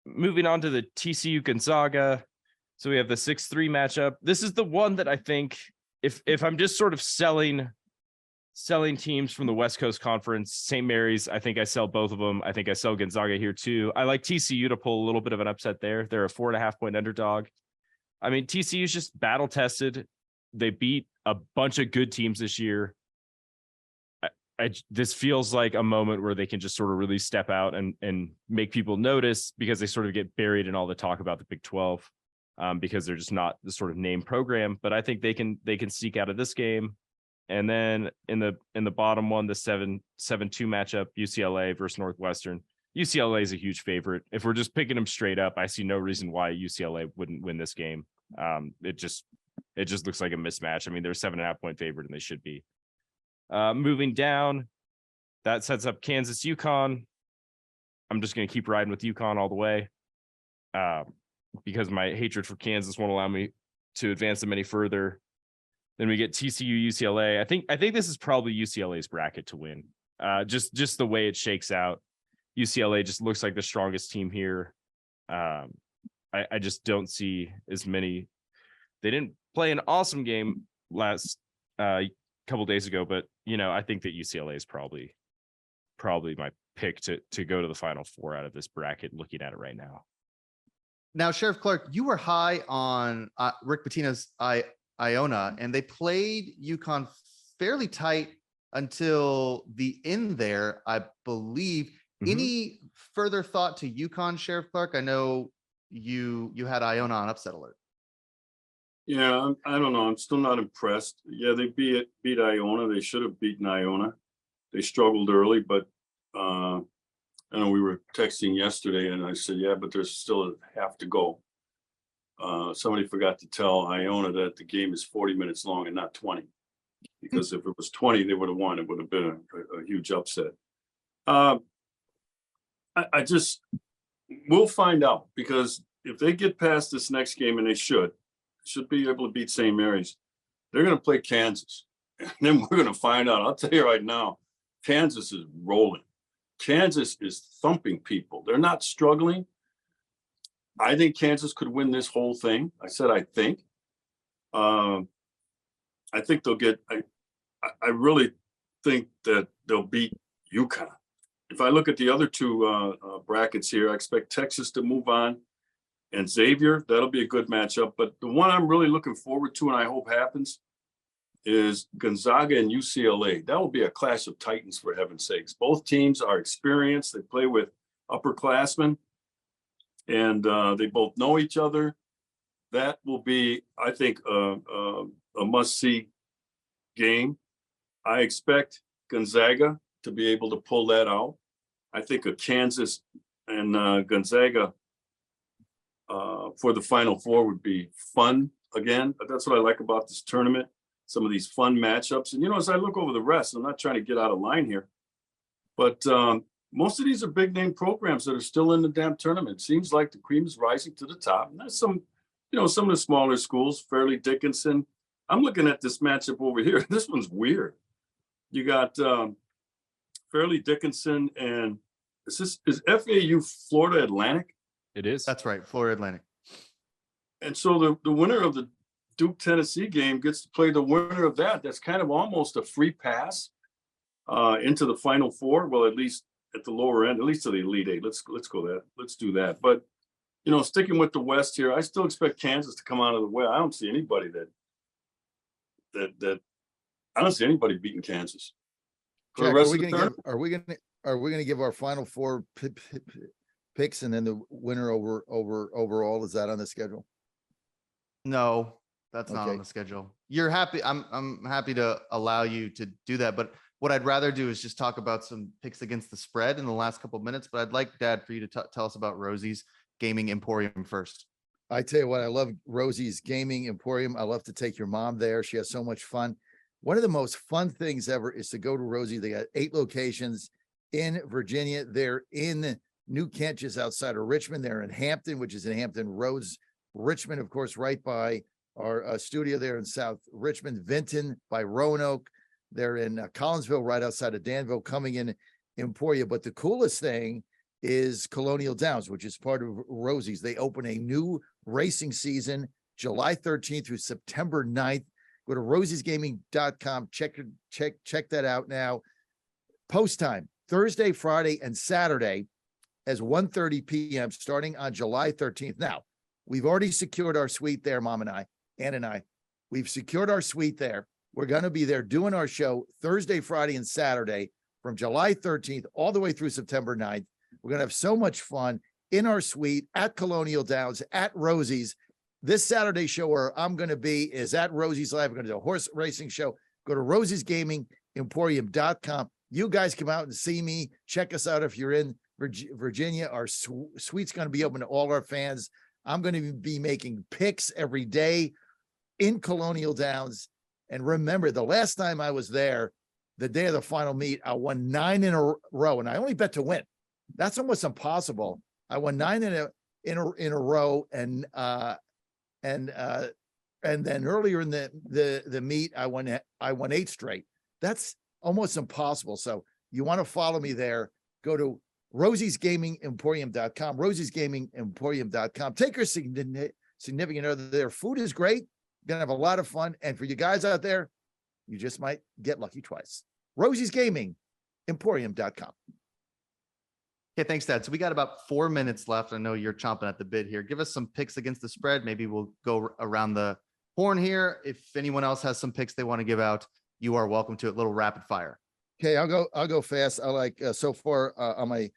Moving on to the TCU Gonzaga. So we have the 6-3 matchup. This is the one that I think if I'm just sort of selling teams from the West Coast Conference, St. Mary's, I think I sell both of them. I think I sell Gonzaga here too. I like TCU to pull a little bit of an upset there. They're a 4.5 point underdog. I mean, TCU is just battle tested. They beat a bunch of good teams this year. This feels like a moment where they can just sort of really step out and make people notice because they sort of get buried in all the talk about the Big 12 because they're just not the sort of name program. But I think they can sneak out of this game. And then in the bottom one, the 7-2 matchup, UCLA versus Northwestern. UCLA is a huge favorite. If we're just picking them straight up, I see no reason why UCLA wouldn't win this game. It just looks like a mismatch. I mean, they're a 7.5 point favorite and they should be. Moving down, that sets up Kansas UConn. I'm just going to keep riding with UConn all the way because my hatred for Kansas won't allow me to advance them any further. Then we get TCU UCLA. I think this is probably UCLA's bracket to win. Just the way it shakes out. UCLA just looks like the strongest team here. I just don't see as many. They didn't play an awesome game last couple days ago, but I think that UCLA is probably my pick to go to the Final Four out of this bracket. Looking at it right now. Now, Sheriff Clarke, you were high on Rick Pitino's Iona, and they played UConn fairly tight until the end there, I believe. Mm-hmm. Any further thought to UConn, Sheriff Clarke? I know you had Iona on upset alert. Yeah, I don't know. I'm still not impressed. Yeah, they beat Iona. They should have beaten Iona. They struggled early, but I know we were texting yesterday, and I said, yeah, but there's still a half to go. Somebody forgot to tell Iona that the game is 40 minutes long and not 20, because if it was 20, they would have won. It would have been a huge upset. We'll find out, because if they get past this next game, and they should be able to beat St. Mary's, they're going to play Kansas. And then we're going to find out. I'll tell you right now, Kansas is rolling. Kansas is thumping people. They're not struggling. I think Kansas could win this whole thing. I said, I think. I think they'll get, I really think that they'll beat UConn. If I look at the other two brackets here, I expect Texas to move on, and Xavier, that'll be a good matchup. But the one I'm really looking forward to, and I hope happens, is Gonzaga and UCLA. That will be a clash of titans, for heaven's sakes. Both teams are experienced. They play with upperclassmen, and they both know each other. That will be, I think, a must-see game. I expect Gonzaga to be able to pull that out. I think a Kansas and Gonzaga for the Final Four would be fun again. But that's what I like about this tournament. Some of these fun matchups. And, as I look over the rest, I'm not trying to get out of line here, but most of these are big name programs that are still in the damn tournament. Seems like the cream is rising to the top. And there's some, some of the smaller schools, Fairleigh, Dickinson. I'm looking at this matchup over here. This one's weird. You got Fairleigh, Dickinson, and is FAU Florida Atlantic? It is. That's right, Florida Atlantic. And so the winner of the Duke Tennessee game gets to play the winner of that. That's kind of almost a free pass into the Final Four. Well, at least at the lower end, at least to the Elite Eight. Let's go that. Let's do that. But sticking with the West here, I still expect Kansas to come out of the West. I don't see anybody that I don't see anybody beating Kansas. Jack, are we gonna give our Final Four picks and then the winner overall? Is that on the schedule? No, that's not on the schedule. You're happy. I'm happy to allow you to do that. But what I'd rather do is just talk about some picks against the spread in the last couple of minutes. But I'd like, Dad, for you to tell us about Rosie's Gaming Emporium first. I tell you what, I love Rosie's Gaming Emporium. I love to take your mom there. She has so much fun. One of the most fun things ever is to go to Rosie. They got 8 locations in Virginia. They're in New Kent, just outside of Richmond. They're in Hampton, which is in Hampton Roads. Richmond, of course, right by our studio there in South Richmond. Vinton by Roanoke. They're in Collinsville, right outside of Danville, coming in Emporia. But the coolest thing is Colonial Downs, which is part of Rosie's. They open a new racing season, July 13th through September 9th. Go to rosiesgaming.com. Check that out now. Post time, Thursday, Friday, and Saturday as 1:30 p.m. starting on July 13th. Now, we've already secured our suite there, Mom and I, Ann and I. We've secured our suite there. We're going to be there doing our show Thursday, Friday, and Saturday from July 13th all the way through September 9th. We're going to have so much fun in our suite at Colonial Downs, at Rosie's. This Saturday show where I'm going to be is at Rosie's Live. We're going to do a horse racing show. Go to rosiesgamingemporium.com. You guys come out and see me. Check us out if you're in Virginia. Our suite's going to be open to all our fans. I'm going to be making picks every day in Colonial Downs. And remember, the last time I was there, the day of the final meet, I won 9 in a row, and I only bet to win. That's almost impossible. I won 9 in a row, and then earlier in the meet, I won 8 straight. That's almost impossible. So you want to follow me there? Go to rosiesgamingemporium.com. Rosiesgamingemporium.com. Take your significant other there. Food is great. You're gonna have a lot of fun, and for you guys out there, you just might get lucky twice. rosiesgamingemporium.com. Okay, thanks, Dad. So we got about 4 minutes left. I know you're chomping at the bit here. Give us some picks against the spread. Maybe we'll go around the horn here. If anyone else has some picks they want to give out, you are welcome to it. Little rapid fire. Okay, I'll go fast. I like so far on my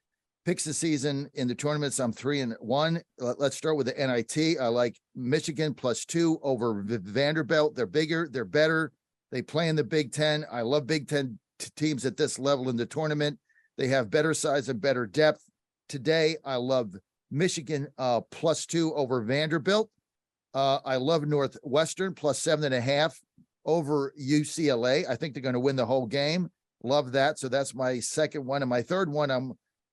picks this season in the tournaments, I'm 3-1. Let's start with the NIT. I like Michigan +2 over Vanderbilt. They're bigger, they're better. They play in the Big Ten. I love Big Ten teams at this level in the tournament. They have better size and better depth. Today, I love Michigan +2 over Vanderbilt. I love Northwestern +7.5 over UCLA. I think they're going to win the whole game. Love that. So that's my second one. And my third one, I'm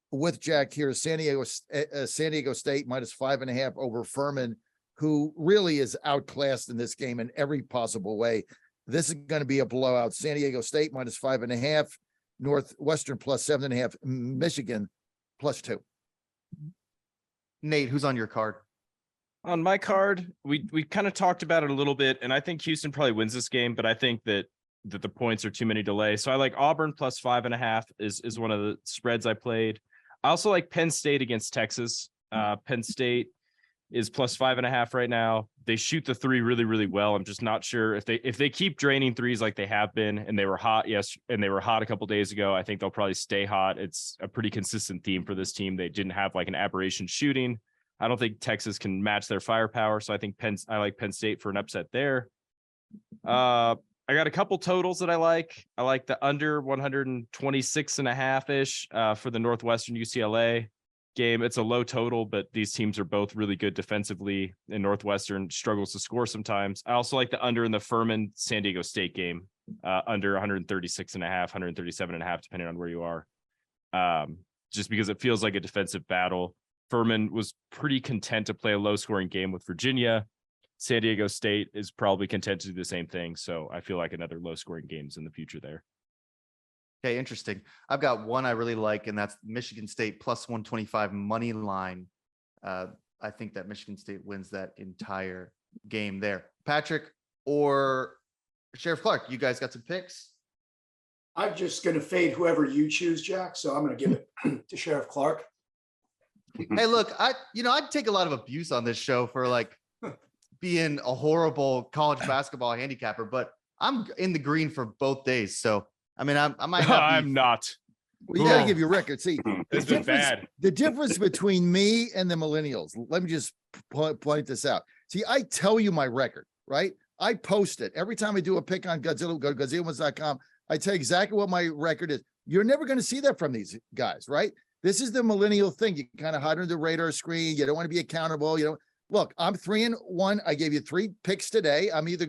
with Jack here, San Diego State -5.5 over Furman, who really is outclassed in this game in every possible way. This is going to be a blowout. San Diego State -5.5, Northwestern +7.5, Michigan +2. Nate, who's on your card? On my card, we kind of talked about it a little bit, and I think Houston probably wins this game, but I think that the points are too many delay. So I like Auburn +5.5 is one of the spreads I played. I also like Penn State against Texas. Penn State is +5.5 right now. They shoot the three really, really well. I'm just not sure if they keep draining threes like they have been, and they were hot and they were hot a couple days ago. I think they'll probably stay hot. It's a pretty consistent theme for this team. They didn't have like an aberration shooting. I don't think Texas can match their firepower, so I think I like Penn State for an upset there. I got a couple totals that I like. I like the under 126.5-ish for the Northwestern UCLA game. It's a low total, but these teams are both really good defensively, and Northwestern struggles to score sometimes. I also like the under in the Furman San Diego State game, under 136.5, 137.5, depending on where you are. Just because it feels like a defensive battle. Furman was pretty content to play a low scoring game with Virginia. San Diego State is probably content to do the same thing. So I feel like another low scoring games in the future there. Okay, interesting. I've got one I really like, and that's Michigan State +125 money line. I think that Michigan State wins that entire game there. Patrick or Sheriff Clarke, you guys got some picks? I'm just going to fade whoever you choose, Jack. So I'm going to give it to Sheriff Clarke. Hey, look, I'd take a lot of abuse on this show for like being a horrible college basketball handicapper, but I'm in the green for both days. So, I mean, I might have I'm not. Well, you got to give your record. See, It's been bad. the difference between me and the millennials, let me just point this out. See, I tell you my record, right? I post it. Every time I do a pick on Godzilla, go to GodzillaWins.com. I tell you exactly what my record is. You're never going to see that from these guys, right? This is the millennial thing. You kind of hide under the radar screen. You don't want to be accountable. You know, look, I'm 3-1. I gave you 3 picks today. I'm either,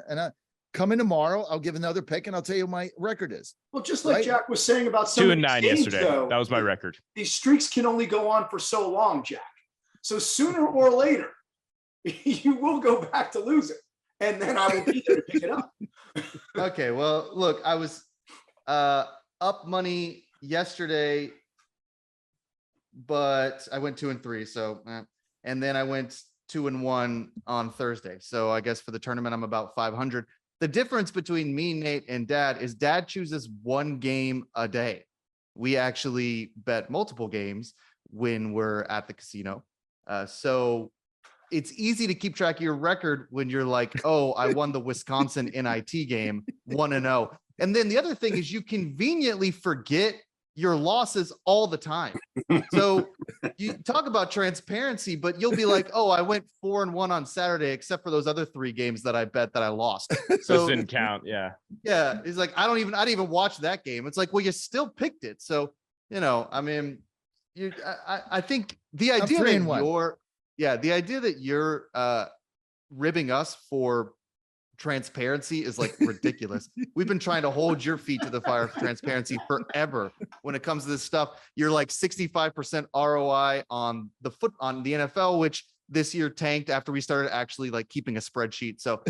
and I come in tomorrow. I'll give another pick and I'll tell you what my record is. Well, just like Jack was saying about 2-9 yesterday. That was my record. These streaks can only go on for so long, Jack. So sooner or later, you will go back to losing. And then I will be there to pick it up. Okay, well, look, I was up money yesterday, but I went 2 and 3. So, and then I went 2 and 1 on Thursday. So I guess for the tournament, I'm about 500. The difference between me, Nate, and Dad is Dad chooses 1 game a day. We actually bet multiple games when we're at the casino. So it's easy to keep track of your record when you're like, oh, I won the Wisconsin NIT game 1-0. And then the other thing is you conveniently forget your losses all the time. So you talk about transparency, but you'll be like, oh, I went 4-1 on Saturday, except for those other 3 games that I bet that I lost. So Those didn't count. Yeah. Yeah. He's like, I didn't even watch that game. It's like, well, you still picked it. So, I mean, I think the idea that you're ribbing us for transparency is like ridiculous. We've been trying to hold your feet to the fire for transparency forever. When it comes to this stuff, you're like 65% ROI on the NFL, which this year tanked after we started actually like keeping a spreadsheet. So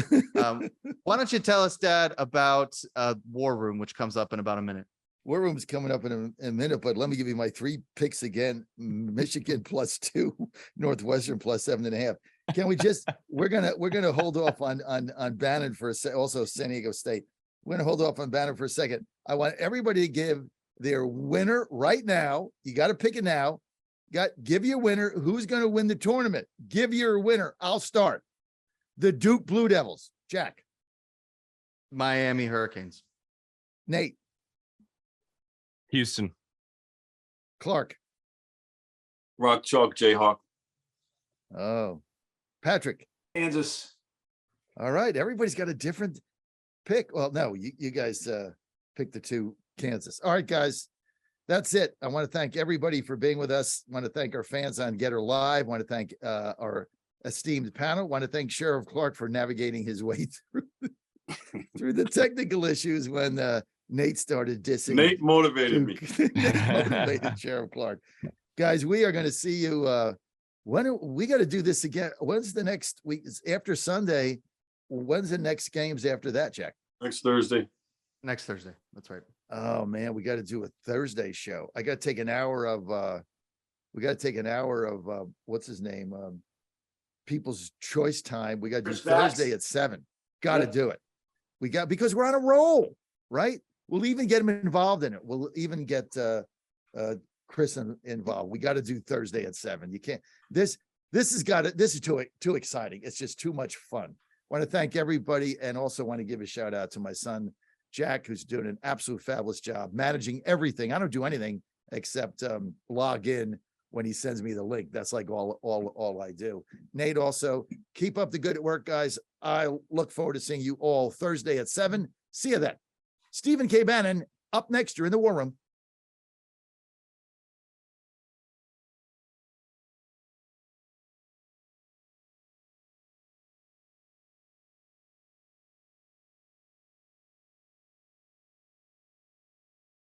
why don't you tell us, Dad, about War Room, which comes up in about a minute. War Room's coming up in a minute, but let me give you my 3 picks again. Michigan +2, Northwestern +7.5. Can we just, we're gonna hold off on Bannon for a second, also San Diego State. We're gonna hold off on Bannon for a second. I want everybody to give their winner right now. You got to pick it now. Give your winner. Who's gonna win the tournament? Give your winner. I'll start. The Duke Blue Devils. Jack. Miami Hurricanes. Nate. Houston. Clarke. Rock Chalk Jayhawk. Oh, Patrick. Kansas. All right. Everybody's got a different pick. Well, no, you guys picked the 2 Kansas. All right, guys. That's it. I want to thank everybody for being with us. I want to thank our fans on Getter Live. I want to thank our esteemed panel. I want to thank Sheriff Clarke for navigating his way through the technical issues when Nate started dissing. Nate motivated me. Nate motivated Sheriff Clarke. Guys, we are going to see you. When we got to do this again? When's the next week? It's after Sunday. When's the next games after that, Jack? Next Thursday. Next Thursday. That's right. Oh man, we got to do a Thursday show. I got to take an hour of what's his name? People's Choice time. We got to do Thursday at 7. Got to do it. Because we're on a roll, right? We'll even get him involved in it. We'll even get Chris involved. We got to do Thursday at 7. You can't This is too exciting. It's just too much fun. Want to thank everybody, and also want to give a shout out to my son, Jack, who's doing an absolute fabulous job managing everything. I don't do anything except log in when he sends me the link. That's like all I do. Nate, also keep up the good work, guys. I look forward to seeing you all Thursday at 7. See you then. Stephen K. Bannon up next. You're in the War Room.